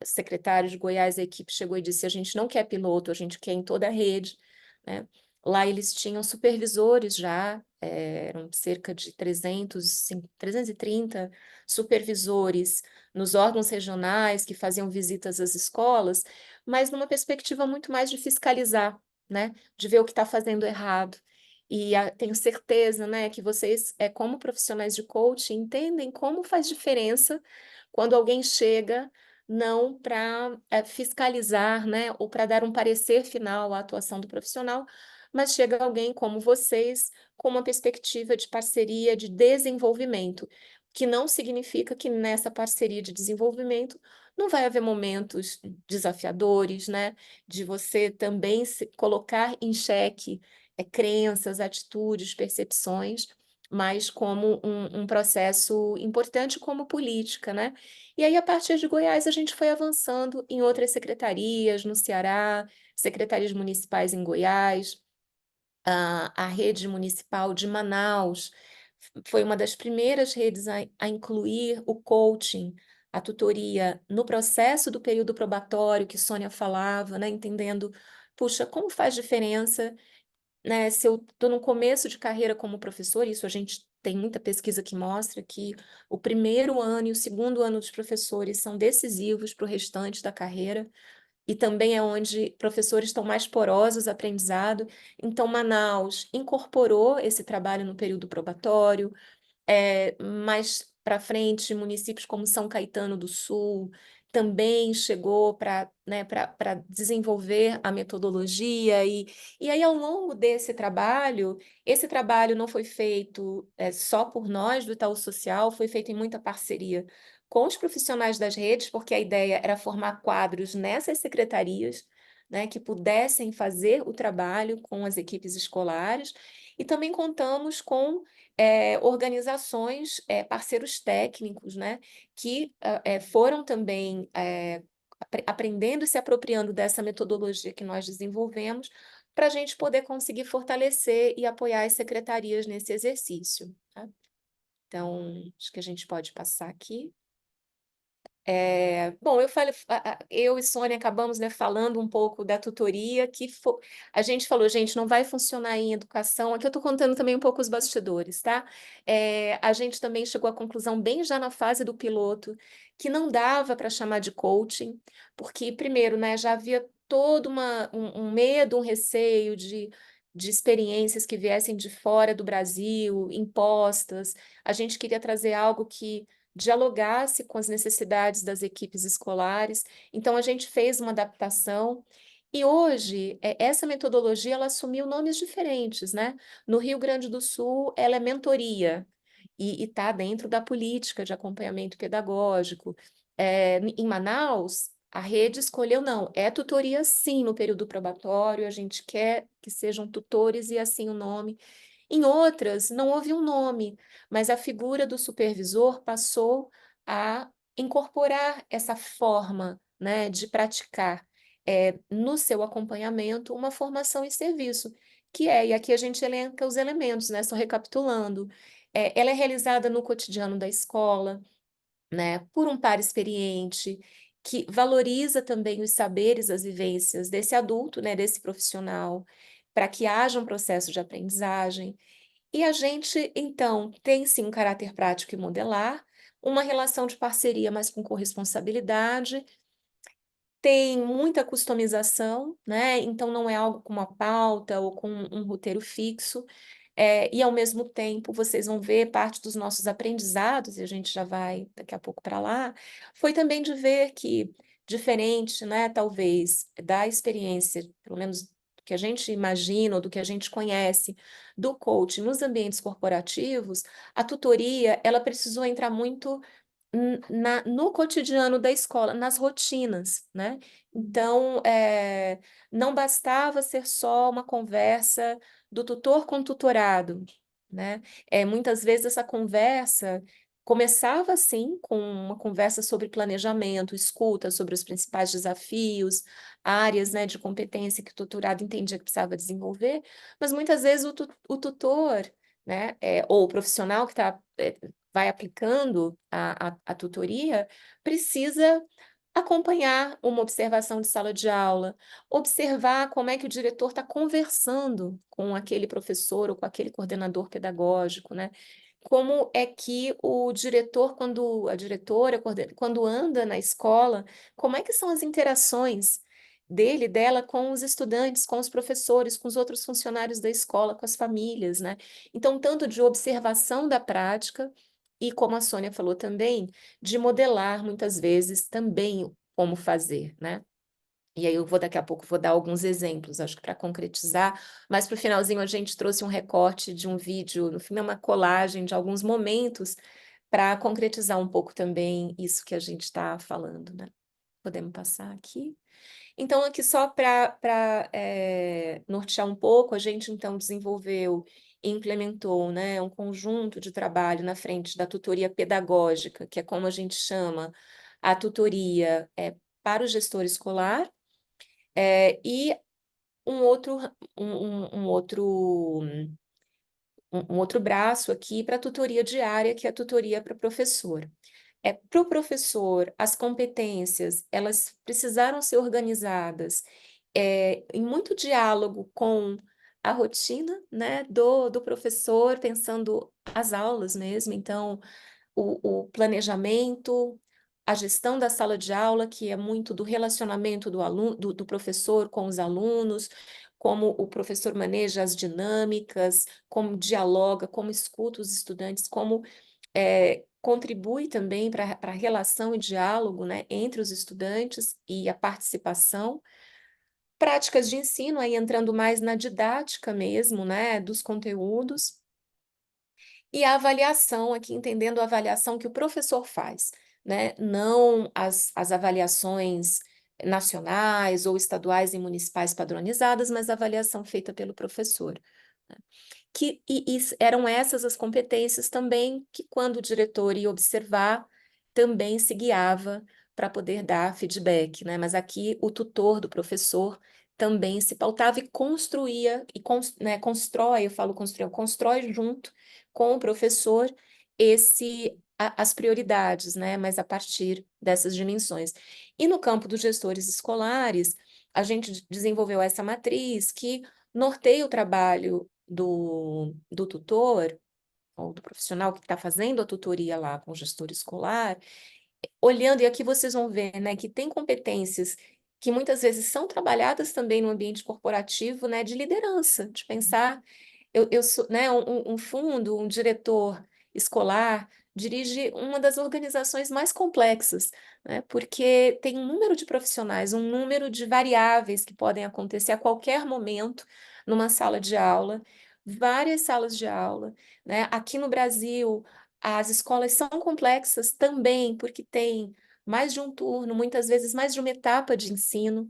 secretário de Goiás, a equipe chegou e disse: a gente não quer piloto, a gente quer em toda a rede, né? Lá eles tinham supervisores já, eram cerca de 330 supervisores nos órgãos regionais que faziam visitas às escolas, mas numa perspectiva muito mais de fiscalizar, né? De ver o que está fazendo errado. E tenho certeza, né, que vocês, como profissionais de coaching, entendem como faz diferença quando alguém chega não para fiscalizar, né, ou para dar um parecer final à atuação do profissional, mas chega alguém como vocês com uma perspectiva de parceria de desenvolvimento, que não significa que nessa parceria de desenvolvimento não vai haver momentos desafiadores, né, de você também se colocar em xeque crenças, atitudes, percepções, mas como um processo importante como política, né? E aí, a partir de Goiás, a gente foi avançando em outras secretarias, no Ceará, secretarias municipais em Goiás, a rede municipal de Manaus foi uma das primeiras redes a incluir o coaching, a tutoria no processo do período probatório que Sônia falava, né? Entendendo, puxa, como faz diferença, né? Se eu estou no começo de carreira como professor, isso a gente tem muita pesquisa que mostra que o primeiro ano e o segundo ano dos professores são decisivos para o restante da carreira. e também é onde professores estão mais porosos ao aprendizado. Então, Manaus incorporou esse trabalho no período probatório. Mais para frente, municípios como São Caetano do Sul também chegou para, né, para desenvolver a metodologia, e aí, ao longo desse trabalho, esse trabalho não foi feito só por nós do Itaú Social, foi feito em muita parceria com os profissionais das redes, porque a ideia era formar quadros nessas secretarias, né, que pudessem fazer o trabalho com as equipes escolares, e também contamos com organizações, parceiros técnicos, né, que foram também aprendendo e se apropriando dessa metodologia que nós desenvolvemos para a gente poder conseguir fortalecer e apoiar as secretarias nesse exercício, tá? Então, acho que a gente pode passar aqui. Bom, eu e Sônia acabamos, né, falando um pouco da tutoria, a gente falou, gente, não vai funcionar em educação. Aqui eu estou contando também um pouco os bastidores, tá? A gente também chegou à conclusão, bem já na fase do piloto, que não dava para chamar de coaching, porque, primeiro, né, já havia todo um medo, um receio de experiências que viessem de fora do Brasil, impostas. A gente queria trazer algo que dialogasse com as necessidades das equipes escolares. Então, a gente fez uma adaptação. E hoje, essa metodologia, ela assumiu nomes diferentes, né? No Rio Grande do Sul, ela é mentoria e está dentro da política de acompanhamento pedagógico. Em Manaus, a rede escolheu, não, é tutoria sim no período probatório, a gente quer que sejam tutores e assim o nome. Em outras, não houve um nome, mas a figura do supervisor passou a incorporar essa forma, né, de praticar no seu acompanhamento uma formação em serviço, e aqui a gente elenca os elementos, né, só recapitulando, ela é realizada no cotidiano da escola, né, por um par experiente, que valoriza também os saberes, as vivências desse adulto, né, desse profissional, para que haja um processo de aprendizagem. E a gente, então, tem sim um caráter prático e modelar, uma relação de parceria, mas com corresponsabilidade, tem muita customização, né? Então, não é algo com uma pauta ou com um roteiro fixo, e ao mesmo tempo, vocês vão ver parte dos nossos aprendizados, e a gente já vai daqui a pouco para lá, foi também de ver que, diferente, né, talvez, da experiência, pelo menos do que a gente imagina ou do que a gente conhece do coaching nos ambientes corporativos, a tutoria, ela precisou entrar muito no cotidiano da escola, nas rotinas, né? Então, não bastava ser só uma conversa do tutor com o tutorado, né? Muitas vezes essa conversa começava assim com uma conversa sobre planejamento, escuta sobre os principais desafios, áreas, né, de competência que o tutorado entendia que precisava desenvolver, mas muitas vezes o tutor, né, ou o profissional que vai aplicando a tutoria, precisa acompanhar uma observação de sala de aula, observar como é que o diretor está conversando com aquele professor ou com aquele coordenador pedagógico, né? Como é que o diretor, quando a diretora, quando anda na escola, como é que são as interações dele, dela com os estudantes, com os professores, com os outros funcionários da escola, com as famílias, né? Então, tanto de observação da prática, e como a Sônia falou também, de modelar muitas vezes também como fazer, né? E aí eu vou daqui a pouco vou dar alguns exemplos, acho que para concretizar, mas para o finalzinho a gente trouxe um recorte de um vídeo, no fim é uma colagem de alguns momentos para concretizar um pouco também isso que a gente está falando, né? Podemos passar aqui? Então, aqui só para nortear um pouco, a gente então desenvolveu e implementou, né, um conjunto de trabalho na frente da tutoria pedagógica, que é como a gente chama a tutoria para o gestor escolar, e um outro, um outro, um outro braço aqui para a tutoria diária, que é a tutoria para professor. Para o professor, as competências, elas precisaram ser organizadas em muito diálogo com a rotina, né, do professor, pensando as aulas mesmo. Então, o planejamento, a gestão da sala de aula, que é muito do relacionamento do aluno, do professor com os alunos, como o professor maneja as dinâmicas, como dialoga, como escuta os estudantes, como contribui também para a relação e diálogo, né, entre os estudantes e a participação. Práticas de ensino, aí entrando mais na didática mesmo, né, dos conteúdos. E a avaliação, aqui entendendo a avaliação que o professor faz, né? Não as avaliações nacionais ou estaduais e municipais padronizadas, mas a avaliação feita pelo professor. Né? E eram essas as competências também que, quando o diretor ia observar, também se guiava para poder dar feedback, né? Mas aqui o tutor do professor também se pautava e construía, né, constrói, eu falo construir, constrói junto com o professor as prioridades, né? Mas a partir dessas dimensões. E no campo dos gestores escolares, a gente desenvolveu essa matriz que norteia o trabalho do tutor, ou do profissional que está fazendo a tutoria lá com o gestor escolar, olhando, e aqui vocês vão ver, né, que tem competências que muitas vezes são trabalhadas também no ambiente corporativo, né, de liderança, de pensar, eu sou, né, um fundo, um diretor escolar, dirige uma das organizações mais complexas, né, porque tem um número de profissionais, um número de variáveis que podem acontecer a qualquer momento numa sala de aula, várias salas de aula, né, aqui no Brasil, as escolas são complexas também, porque tem mais de um turno, muitas vezes mais de uma etapa de ensino,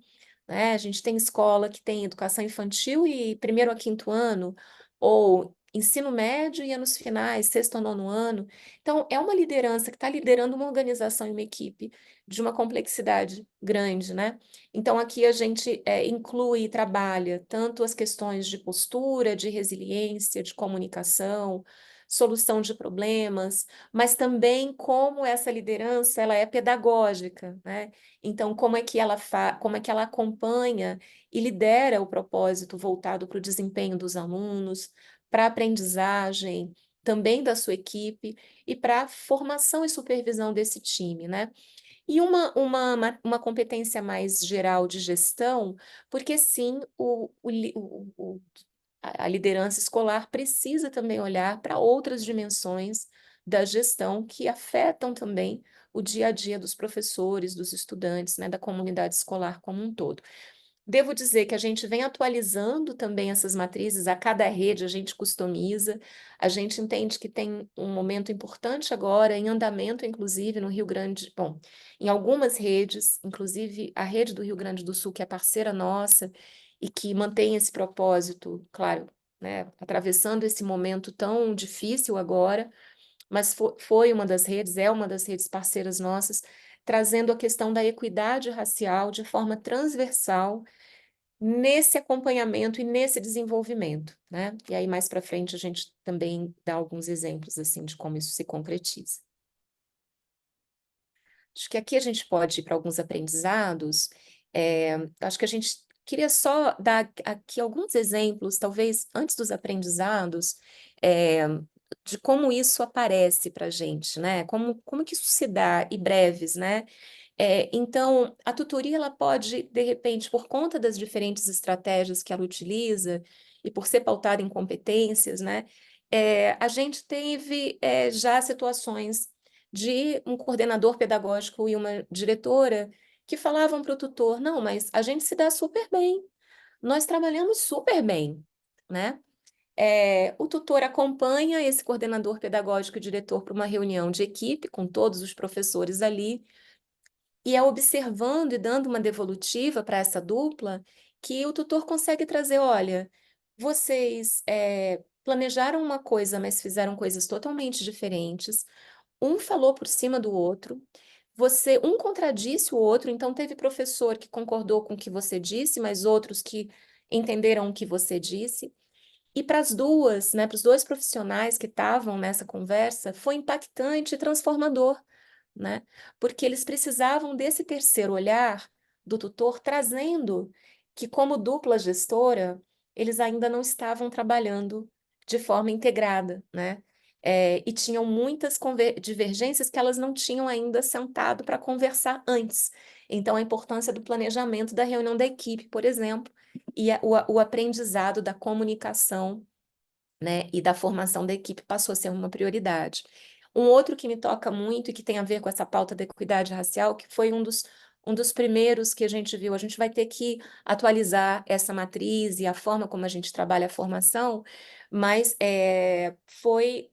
né? A gente tem escola que tem educação infantil e primeiro a quinto ano, ou ensino médio e anos finais, sexto a nono ano. Então, é uma liderança que está liderando uma organização e uma equipe de uma complexidade grande, né? Então, aqui a gente inclui e trabalha tanto as questões de postura, de resiliência, de comunicação, solução de problemas, mas também como essa liderança ela é pedagógica, né? Então, como é que ela acompanha e lidera o propósito voltado para o desempenho dos alunos, para a aprendizagem também da sua equipe e para a formação e supervisão desse time, né? E uma competência mais geral de gestão, porque sim, a liderança escolar precisa também olhar para outras dimensões da gestão que afetam também o dia a dia dos professores, dos estudantes, né, da comunidade escolar como um todo. Devo dizer que a gente vem atualizando também essas matrizes, a cada rede a gente customiza, a gente entende que tem um momento importante agora, em andamento, inclusive, no Rio Grande, bom, em algumas redes, inclusive a rede do Rio Grande do Sul, que é parceira nossa, e que mantém esse propósito, claro, né, atravessando esse momento tão difícil agora, mas foi uma das redes, é uma das redes parceiras nossas, trazendo a questão da equidade racial de forma transversal nesse acompanhamento e nesse desenvolvimento, né? E aí mais para frente a gente também dá alguns exemplos assim de como isso se concretiza. Acho que aqui a gente pode ir para alguns aprendizados. Acho que a gente queria só dar aqui alguns exemplos, talvez antes dos aprendizados, é, de como isso aparece para a gente, né? Como que isso se dá, e breves, né? Então, a tutoria ela pode, de repente, por conta das diferentes estratégias que ela utiliza e por ser pautada em competências, né? A gente teve já situações de um coordenador pedagógico e uma diretora que falavam para o tutor, não, mas a gente se dá super bem, nós trabalhamos super bem, né? O tutor acompanha esse coordenador pedagógico e diretor para uma reunião de equipe com todos os professores ali, e é observando e dando uma devolutiva para essa dupla que o tutor consegue trazer, olha, vocês planejaram uma coisa, mas fizeram coisas totalmente diferentes. Um falou por cima do outro. Um contradisse o outro, então teve professor que concordou com o que você disse, mas outros que entenderam o que você disse. E para as duas, né, para os dois profissionais que estavam nessa conversa, foi impactante e transformador, né? Porque eles precisavam desse terceiro olhar do tutor, trazendo que, como dupla gestora, eles ainda não estavam trabalhando de forma integrada, né? e tinham muitas divergências que elas não tinham ainda sentado para conversar antes. Então, a importância do planejamento da reunião da equipe, por exemplo, e o aprendizado da comunicação, né, e da formação da equipe passou a ser uma prioridade. Um outro que me toca muito e que tem a ver com essa pauta da equidade racial, que foi um dos primeiros que a gente viu, a gente vai ter que atualizar essa matriz e a forma como a gente trabalha a formação, mas foi,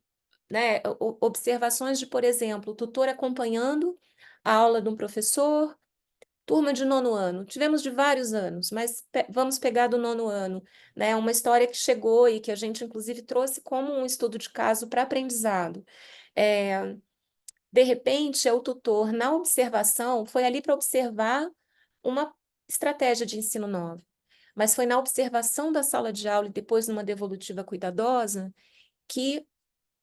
né, observações de, por exemplo, o tutor acompanhando a aula de um professor, turma de 9º ano, tivemos de vários anos, mas vamos pegar do 9º ano, né? Uma história que chegou e que a gente, inclusive, trouxe como um estudo de caso para aprendizado. De repente, o tutor, na observação, foi ali para observar uma estratégia de ensino nova, mas foi na observação da sala de aula e depois numa devolutiva cuidadosa que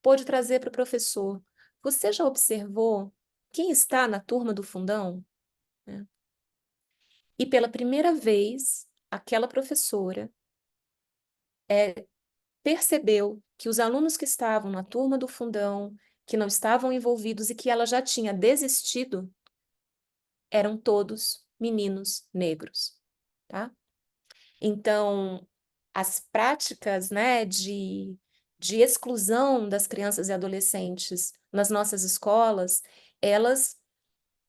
pôde trazer para o professor. Você já observou quem está na turma do fundão? Né? E pela primeira vez, aquela professora percebeu que os alunos que estavam na turma do fundão, que não estavam envolvidos e que ela já tinha desistido, eram todos meninos negros, tá? Então, as práticas, né, de exclusão das crianças e adolescentes nas nossas escolas, elas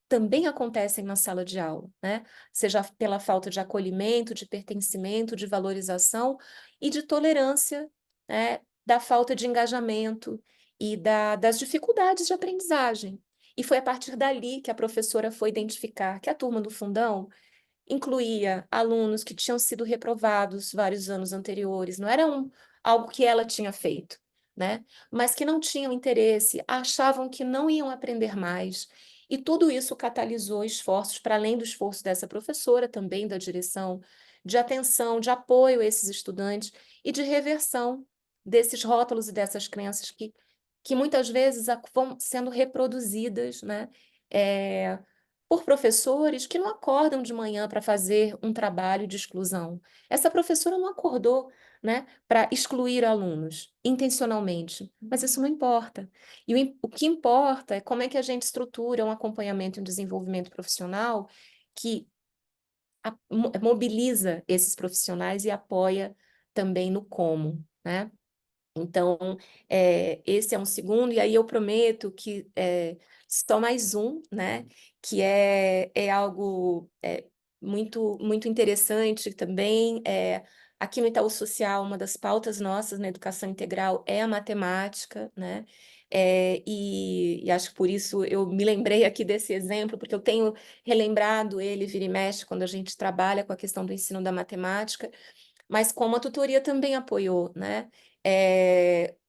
também acontecem na sala de aula, né? Seja pela falta de acolhimento, de pertencimento, de valorização e de tolerância, né? Da falta de engajamento e das dificuldades de aprendizagem. E foi a partir dali que a professora foi identificar que a turma do fundão incluía alunos que tinham sido reprovados vários anos anteriores, não era algo que ela tinha feito, né? Mas que não tinham interesse, achavam que não iam aprender mais. E tudo isso catalisou esforços, para além do esforço dessa professora, também da direção, de atenção, de apoio a esses estudantes e de reversão desses rótulos e dessas crenças que muitas vezes vão sendo reproduzidas, né? Por professores que não acordam de manhã para fazer um trabalho de exclusão. Essa professora não acordou, né, para excluir alunos intencionalmente, mas isso não importa. E o que importa é como é que a gente estrutura um acompanhamento e um desenvolvimento profissional que mobiliza esses profissionais e apoia também no como, né? Então, esse é um segundo, e aí eu prometo que só mais um, né? Que é algo muito muito interessante também. Aqui no Itaú Social, uma das pautas nossas na educação integral é a matemática, né? E acho que por isso eu me lembrei aqui desse exemplo, porque eu tenho relembrado ele, vira e mexe, quando a gente trabalha com a questão do ensino da matemática, mas como a tutoria também apoiou, né?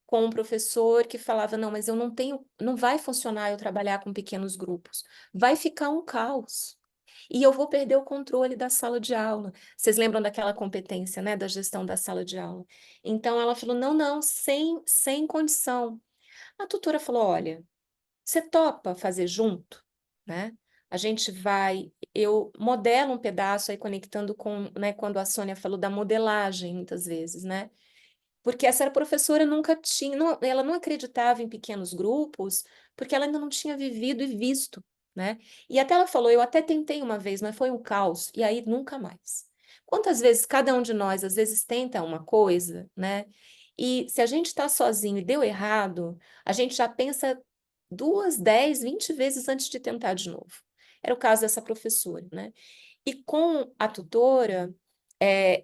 Com um professor que falava, não, mas eu não tenho, não vai funcionar eu trabalhar com pequenos grupos, vai ficar um caos. E eu vou perder o controle da sala de aula. Vocês lembram daquela competência, né, da gestão da sala de aula? Então ela falou, não, não, sem condição. A tutora falou, olha, você topa fazer junto, né? A gente vai, eu modelo um pedaço aí conectando com, né, quando a Sônia falou da modelagem, muitas vezes, né? Porque essa professora nunca tinha, ela não acreditava em pequenos grupos, porque ela ainda não tinha vivido e visto, né? E até ela falou, eu até tentei uma vez, mas foi um caos, e aí nunca mais. Quantas vezes cada um de nós, às vezes, tenta uma coisa, né? E se a gente está sozinho e deu errado, a gente já pensa 2, 10, 20 vezes antes de tentar de novo. Era o caso dessa professora, né? E com a tutora,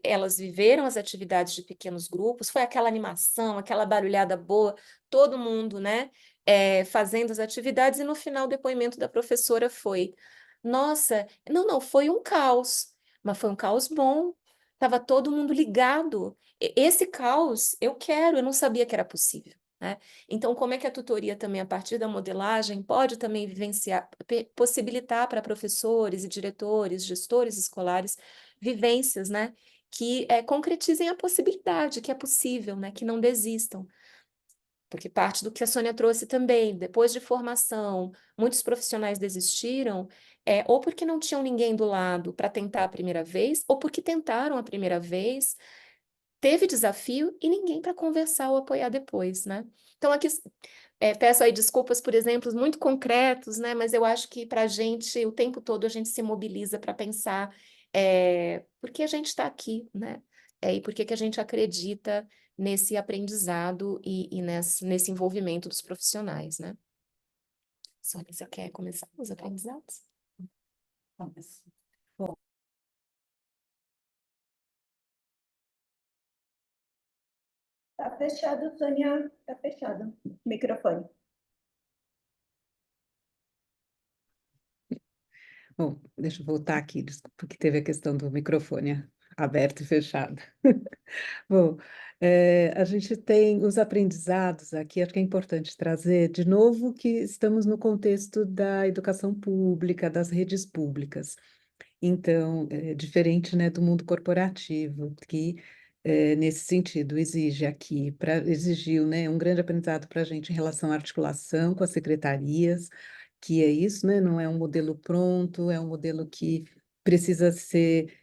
elas viveram as atividades de pequenos grupos, foi aquela animação, aquela barulhada boa, todo mundo, né, fazendo as atividades, e no final o depoimento da professora foi: nossa, não, foi um caos, mas foi um caos bom, estava todo mundo ligado. Esse caos eu não sabia que era possível. Né? Então, como é que a tutoria também, a partir da modelagem, pode também vivenciar, possibilitar para professores e diretores, gestores escolares, vivências, né, que concretizem a possibilidade, que é possível, né, que não desistam. Porque parte do que a Sônia trouxe também, depois de formação, muitos profissionais desistiram, ou porque não tinham ninguém do lado para tentar a primeira vez, ou porque tentaram a primeira vez, teve desafio e ninguém para conversar ou apoiar depois, né? Então, aqui peço aí desculpas por exemplos muito concretos, né? Mas eu acho que para a gente, o tempo todo, a gente se mobiliza para pensar por que a gente está aqui, né? E por que que a gente acredita nesse aprendizado e nesse envolvimento dos profissionais, né? Sônia, você quer começar os aprendizados? Vamos. Tá fechado, Sônia. Tá fechado. Microfone. Bom, deixa eu voltar aqui, desculpa, porque teve a questão do microfone aberto e fechado. Bom, a gente tem os aprendizados aqui, acho que é importante trazer de novo que estamos no contexto da educação pública, das redes públicas. Então, é diferente, né, do mundo corporativo, que nesse sentido exigiu, né, um grande aprendizado para a gente em relação à articulação com as secretarias, que é isso, né, não é um modelo pronto, é um modelo que precisa ser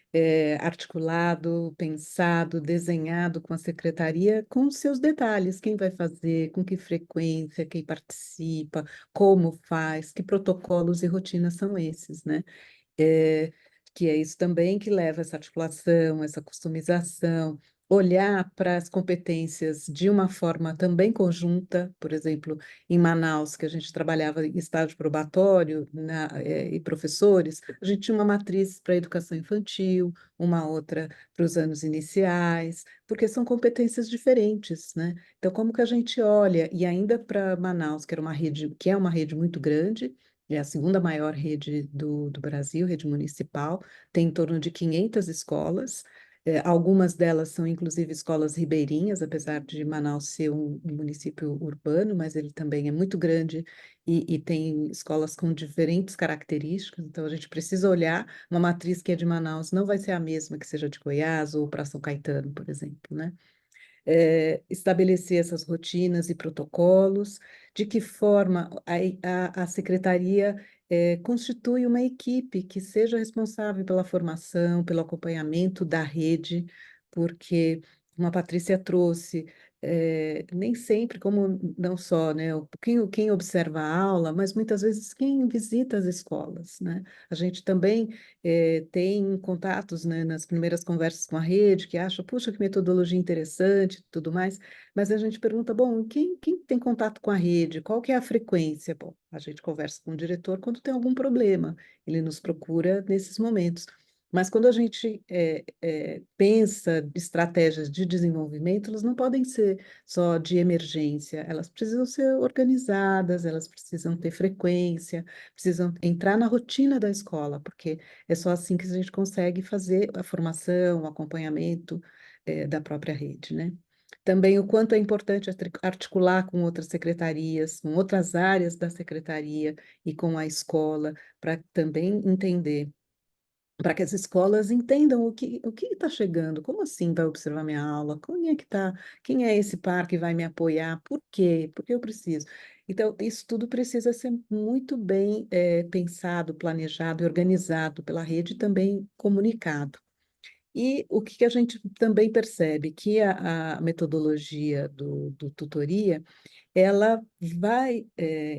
articulado, pensado, desenhado com a secretaria, com os seus detalhes, quem vai fazer, com que frequência, quem participa, como faz, que protocolos e rotinas são esses, né? É, que é isso também que leva essa articulação, essa customização, olhar para as competências de uma forma também conjunta, por exemplo, em Manaus, que a gente trabalhava em estágio probatório e professores, a gente tinha uma matriz para a educação infantil, uma outra para os anos iniciais, porque são competências diferentes, né? Então, como que a gente olha, e ainda para Manaus, que era uma rede, que é uma rede muito grande, é a segunda maior rede do Brasil, rede municipal, tem em torno de 500 escolas, algumas delas são inclusive escolas ribeirinhas, apesar de Manaus ser um município urbano, mas ele também é muito grande e tem escolas com diferentes características, então a gente precisa olhar, uma matriz que é de Manaus não vai ser a mesma que seja de Goiás ou para São Caetano, por exemplo, né? Estabelecer essas rotinas e protocolos, de que forma a secretaria constitui uma equipe que seja responsável pela formação, pelo acompanhamento da rede, porque, como a Patrícia trouxe, nem sempre, como não só, né, quem observa a aula, mas muitas vezes quem visita as escolas, né? A gente também tem contatos, né, nas primeiras conversas com a rede, que acha, puxa, que metodologia interessante e tudo mais, mas a gente pergunta, bom, quem tem contato com a rede? Qual que é a frequência? Bom, a gente conversa com o diretor quando tem algum problema, ele nos procura nesses momentos. Mas quando a gente pensa estratégias de desenvolvimento, elas não podem ser só de emergência, elas precisam ser organizadas, elas precisam ter frequência, precisam entrar na rotina da escola, porque é só assim que a gente consegue fazer a formação, o acompanhamento da própria rede, né? Também o quanto é importante articular com outras secretarias, com outras áreas da secretaria e com a escola, para também entender, para que as escolas entendam o que está chegando, como assim vai observar minha aula, quem é que tá, quem é esse par que vai me apoiar, por quê, por que eu preciso? Então, isso tudo precisa ser muito bem pensado, planejado e organizado pela rede e também comunicado. E o que a gente também percebe, que a metodologia do tutoria, ela vai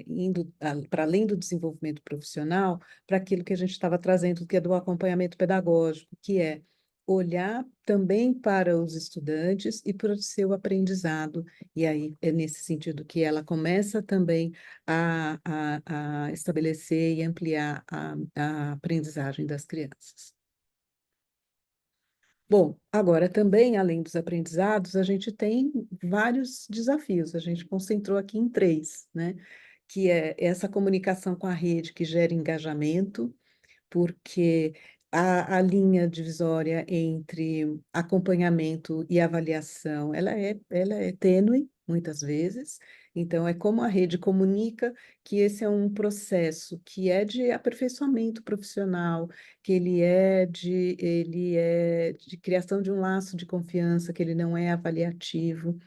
indo para além do desenvolvimento profissional, para aquilo que a gente estava trazendo, que é do acompanhamento pedagógico, que é olhar também para os estudantes e para o seu aprendizado. E aí é nesse sentido que ela começa também a estabelecer e ampliar a aprendizagem das crianças. Bom, agora também, além dos aprendizados, a gente tem vários desafios. A gente concentrou aqui em três, né? Que é essa comunicação com a rede que gera engajamento, porque a linha divisória entre acompanhamento e avaliação, ela é tênue, muitas vezes. Então, é como a rede comunica que esse é um processo que é de aperfeiçoamento profissional, que ele é de criação de um laço de confiança, que ele não é avaliativo,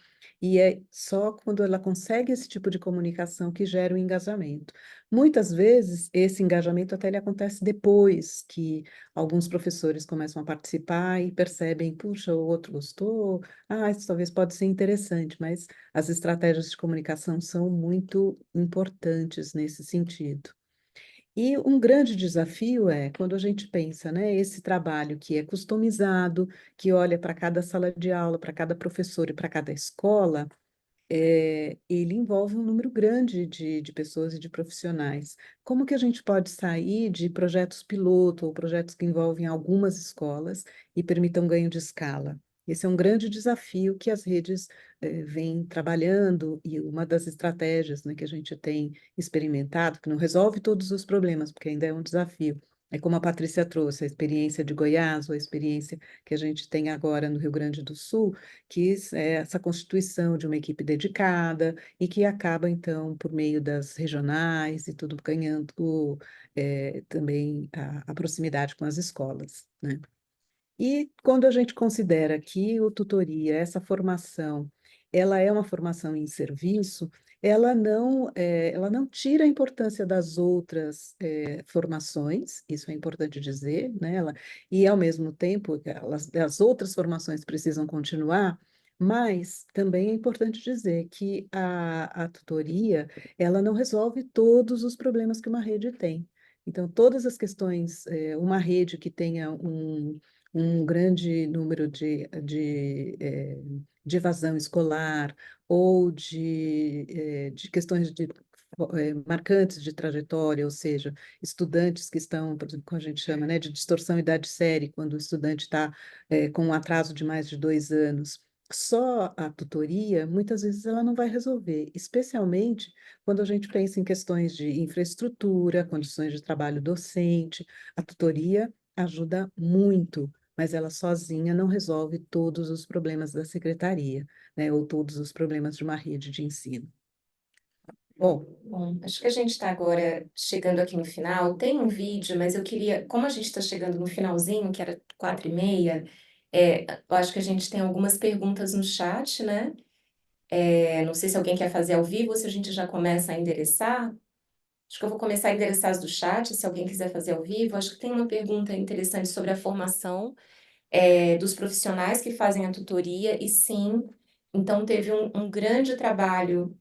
e é só quando ela consegue esse tipo de comunicação que gera o engajamento. Muitas vezes, esse engajamento até ele acontece depois que alguns professores começam a participar e percebem, puxa, o outro gostou, isso talvez pode ser interessante, mas as estratégias de comunicação são muito importantes nesse sentido. E um grande desafio é quando a gente pensa, né, esse trabalho que é customizado, que olha para cada sala de aula, para cada professor e para cada escola, ele envolve um número grande de pessoas e de profissionais. Como que a gente pode sair de projetos piloto ou projetos que envolvem algumas escolas e permitam ganho de escala? Esse é um grande desafio que as redes vêm trabalhando e uma das estratégias, né, que a gente tem experimentado, que não resolve todos os problemas, porque ainda é um desafio. É como a Patrícia trouxe, a experiência de Goiás ou a experiência que a gente tem agora no Rio Grande do Sul, que é essa constituição de uma equipe dedicada e que acaba, então, por meio das regionais e tudo, ganhando também a proximidade com as escolas, né? E quando a gente considera que o tutoria, essa formação, ela é uma formação em serviço, ela não tira a importância das outras formações, isso é importante dizer, né? E ao mesmo tempo, as outras formações precisam continuar, mas também é importante dizer que a tutoria, ela não resolve todos os problemas que uma rede tem. Então, todas as questões, uma rede que tenha um grande número de evasão escolar ou de questões marcantes de trajetória, ou seja, estudantes que estão, por exemplo, como a gente chama, né, de distorção idade-série, quando o estudante está com um atraso de mais de 2 anos. Só a tutoria, muitas vezes, ela não vai resolver, especialmente quando a gente pensa em questões de infraestrutura, condições de trabalho docente. A tutoria ajuda muito, mas ela sozinha não resolve todos os problemas da secretaria, né, ou todos os problemas de uma rede de ensino. Bom, Bom, acho que a gente está agora chegando aqui no final. Tem um vídeo, mas eu queria, como a gente está chegando no finalzinho, que era 4h30, eu acho que a gente tem algumas perguntas no chat, né? Não sei se alguém quer fazer ao vivo ou se a gente já começa a endereçar. Acho que eu vou começar a endereçar as do chat, se alguém quiser fazer ao vivo. Acho que tem uma pergunta interessante sobre a formação dos profissionais que fazem a tutoria, e sim, então teve um grande trabalho,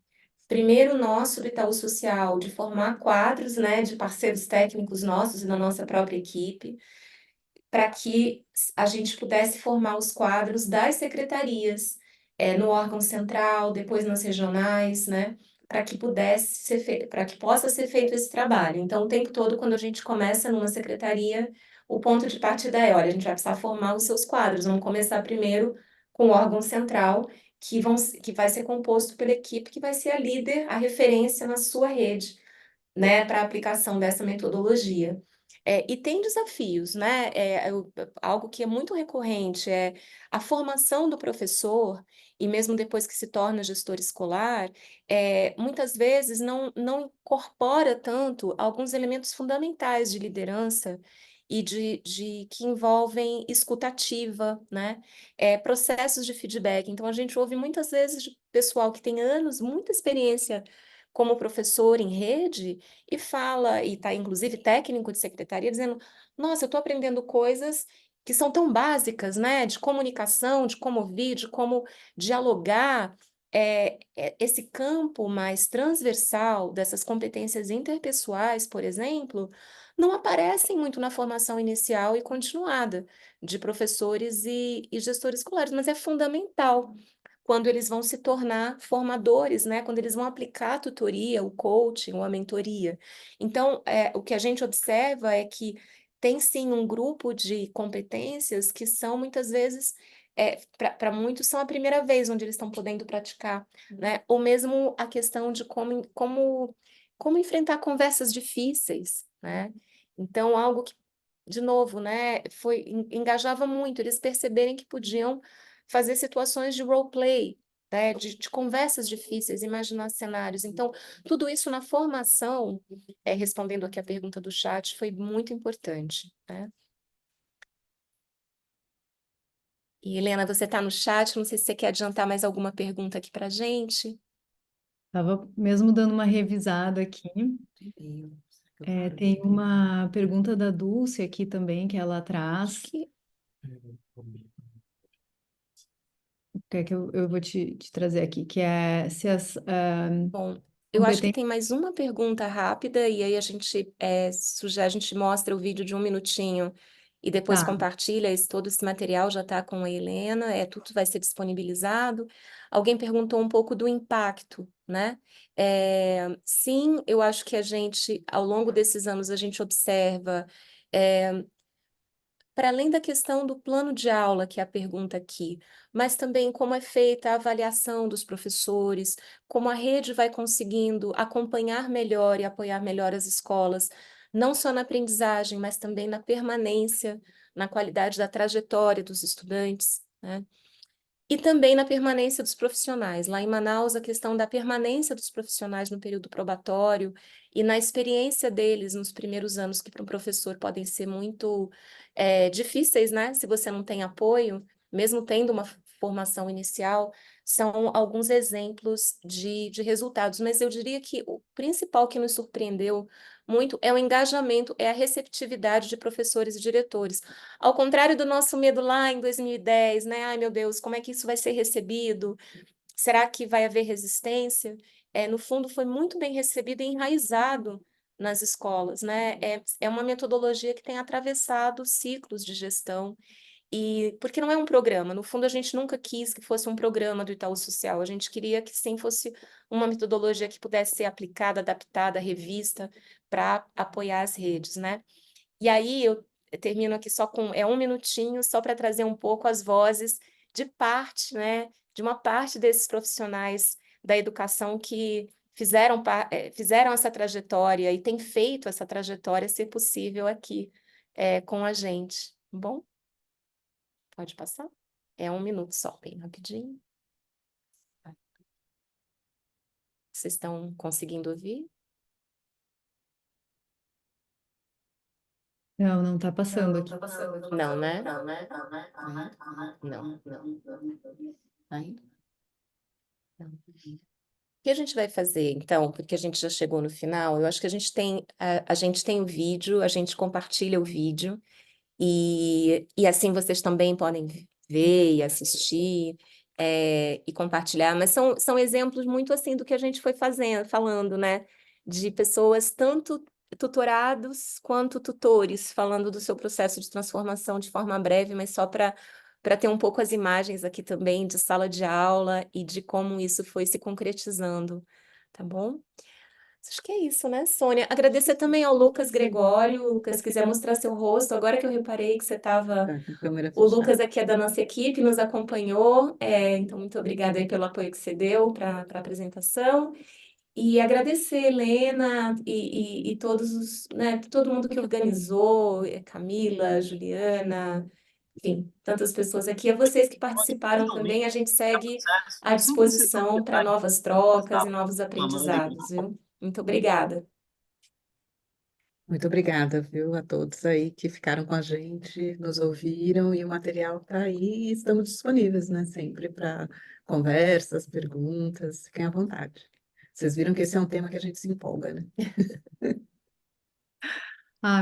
primeiro nosso do Itaú Social, de formar quadros, né, de parceiros técnicos nossos e da nossa própria equipe, para que a gente pudesse formar os quadros das secretarias, no órgão central, depois nas regionais, né, para que pudesse ser feito, para que possa ser feito esse trabalho. Então, o tempo todo, quando a gente começa numa secretaria, o ponto de partida é, olha, a gente vai precisar formar os seus quadros. Vamos começar primeiro com o órgão central, que vai ser composto pela equipe que vai ser a líder, a referência na sua rede, né, para a aplicação dessa metodologia. E tem desafios, né? Algo que é muito recorrente é a formação do professor, e mesmo depois que se torna gestor escolar, muitas vezes não incorpora tanto alguns elementos fundamentais de liderança e que envolvem escutativa, né? Processos de feedback. Então, a gente ouve muitas vezes de pessoal que tem anos, muita experiência como professor em rede, e fala, e está inclusive técnico de secretaria, dizendo: nossa, eu estou aprendendo coisas que são tão básicas, né? De comunicação, de como ouvir, de como dialogar. Esse campo mais transversal dessas competências interpessoais, por exemplo, não aparecem muito na formação inicial e continuada de professores e gestores escolares, mas é fundamental quando eles vão se tornar formadores, né? Quando eles vão aplicar a tutoria, o coaching ou a mentoria. Então, o que a gente observa é que tem sim um grupo de competências que são muitas vezes, para muitos, são a primeira vez onde eles estão podendo praticar, né? Ou mesmo a questão de como enfrentar conversas difíceis, né? Então, algo que, de novo, né, engajava muito, eles perceberem que podiam fazer situações de roleplay, né, de conversas difíceis, imaginar cenários. Então, tudo isso na formação, respondendo aqui a pergunta do chat, foi muito importante, né? E, Helena, você está no chat, não sei se você quer adiantar mais alguma pergunta aqui para a gente. Estava mesmo dando uma revisada aqui. Tem uma pergunta da Dulce aqui também, que ela traz. Que Que é que eu vou te trazer aqui, que é se as Bom, eu acho que competências. tem mais uma pergunta rápida e aí a gente sugere, a gente mostra o vídeo de 1 minutinho e depois Tá, compartilha todo esse material, já está com a Helena, tudo vai ser disponibilizado. Alguém perguntou um pouco do impacto, né? Sim, eu acho que a gente, ao longo desses anos, a gente observa para além da questão do plano de aula, que é a pergunta aqui, mas também como é feita a avaliação dos professores, como a rede vai conseguindo acompanhar melhor e apoiar melhor as escolas, não só na aprendizagem, mas também na permanência, na qualidade da trajetória dos estudantes, né? E também na permanência dos profissionais. Lá em Manaus, a questão da permanência dos profissionais no período probatório e na experiência deles nos primeiros anos, que para um professor podem ser muito difíceis, né? Se você não tem apoio, mesmo tendo uma formação inicial, são alguns exemplos de resultados. Mas eu diria que o principal que nos surpreendeu muito é o engajamento, é a receptividade de professores e diretores. Ao contrário do nosso medo lá em 2010, né? Ai, meu Deus, como é que isso vai ser recebido? Será que vai haver resistência? No fundo, foi muito bem recebido e enraizado nas escolas, né? É uma metodologia que tem atravessado ciclos de gestão e porque não é um programa, no fundo a gente nunca quis que fosse um programa do Itaú Social, a gente queria que sim fosse uma metodologia que pudesse ser aplicada, adaptada, revista para apoiar as redes, né? E aí eu termino aqui só com 1 minutinho, só para trazer um pouco as vozes de parte, né, de uma parte desses profissionais da educação que fizeram essa trajetória e têm feito essa trajetória ser possível aqui com a gente. Tá bom? Pode passar? 1 minuto só, bem rapidinho. Vocês estão conseguindo ouvir? Não está passando aqui. Não, né? Não. Ainda? Não. O que a gente vai fazer, então, porque a gente já chegou no final, eu acho que a gente tem o vídeo, a gente compartilha o vídeo, e assim vocês também podem ver e assistir, e compartilhar, mas são exemplos muito assim do que a gente foi falando, né? De pessoas tanto tutorados quanto tutores, falando do seu processo de transformação de forma breve, mas só para ter um pouco as imagens aqui também de sala de aula e de como isso foi se concretizando, tá bom? Acho que é isso, né, Sônia? Agradecer também ao Lucas Gregório. Lucas, se quiser mostrar seu rosto, agora que eu reparei que você estava. Tá com a câmera O fechada. Lucas aqui é da nossa equipe, nos acompanhou, então muito obrigada aí pelo apoio que você deu para a apresentação. E agradecer Helena e todos né, todo mundo que organizou, Camila, Juliana, enfim, tantas pessoas aqui, a vocês que participaram também, a gente segue à disposição para novas trocas e novos aprendizados, viu? Muito obrigada. Muito obrigada, viu, a todos aí que ficaram com a gente, nos ouviram, e o material está aí e estamos disponíveis, né, sempre para conversas, perguntas, fiquem à vontade. Vocês viram que esse é um tema que a gente se empolga, né?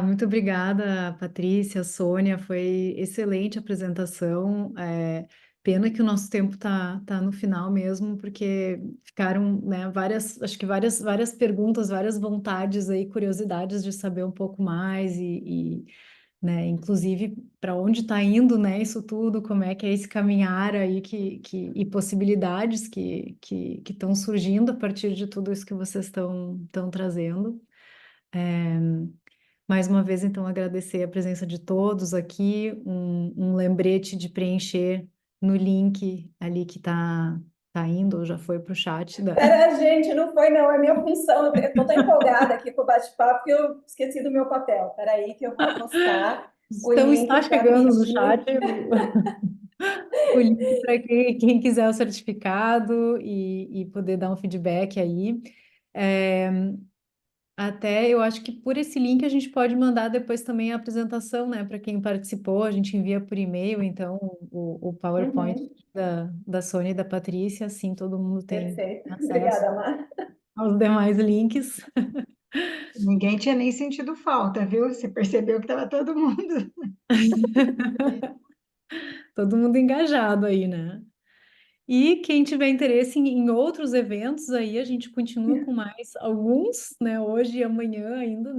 Muito obrigada, Patrícia, Sônia, foi excelente a apresentação. Pena que o nosso tempo tá no final mesmo, porque ficaram, né, acho que várias perguntas, várias vontades aí, curiosidades de saber um pouco mais né, inclusive para onde está indo, né, isso tudo, como é que é esse caminhar aí e possibilidades que estão surgindo a partir de tudo isso que vocês estão trazendo. Mais uma vez, então, agradecer a presença de todos aqui, um lembrete de preencher no link ali que tá indo, ou já foi para o chat Pera, gente, não foi não, é minha função. Eu estou tão empolgada aqui com o bate-papo que eu esqueci do meu papel. Espera aí que eu vou postar o Então link está chegando no rapidinho. chat. o link para quem quiser o certificado e poder dar um feedback aí. É, até eu acho que por esse link a gente pode mandar depois também a apresentação, né, para quem participou, a gente envia por e-mail, então, o PowerPoint Uhum, da Sônia e da Patrícia, assim todo mundo tem perfeito. acesso Obrigada, Mar. aos demais links. Ninguém tinha nem sentido falta, viu? Você percebeu que estava todo mundo. Todo mundo engajado aí, né? E quem tiver interesse em outros eventos aí, a gente continua com mais alguns, né? Hoje e amanhã ainda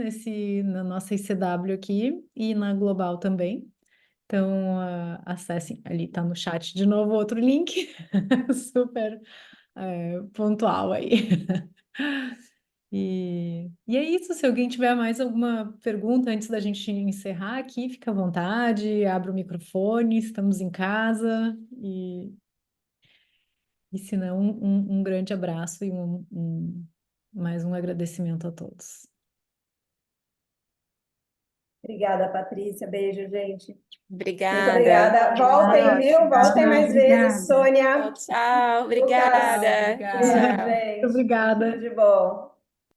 na nossa ICW aqui e na Global também. Então, acessem, ali tá no chat de novo outro link, super pontual aí. E é isso, se alguém tiver mais alguma pergunta antes da gente encerrar aqui, fica à vontade, abre o microfone, estamos em casa, e se não, um grande abraço e mais um agradecimento a todos. Obrigada, Patrícia. Beijo, gente. Muito Obrigada. obrigada. Voltem, viu? Voltem Tchau, mais vezes, obrigada. Sônia, Tchau, tchau. Lucas. Obrigada. Obrigada. Beijo, Tchau. Muito gente. obrigada. Tudo de bom.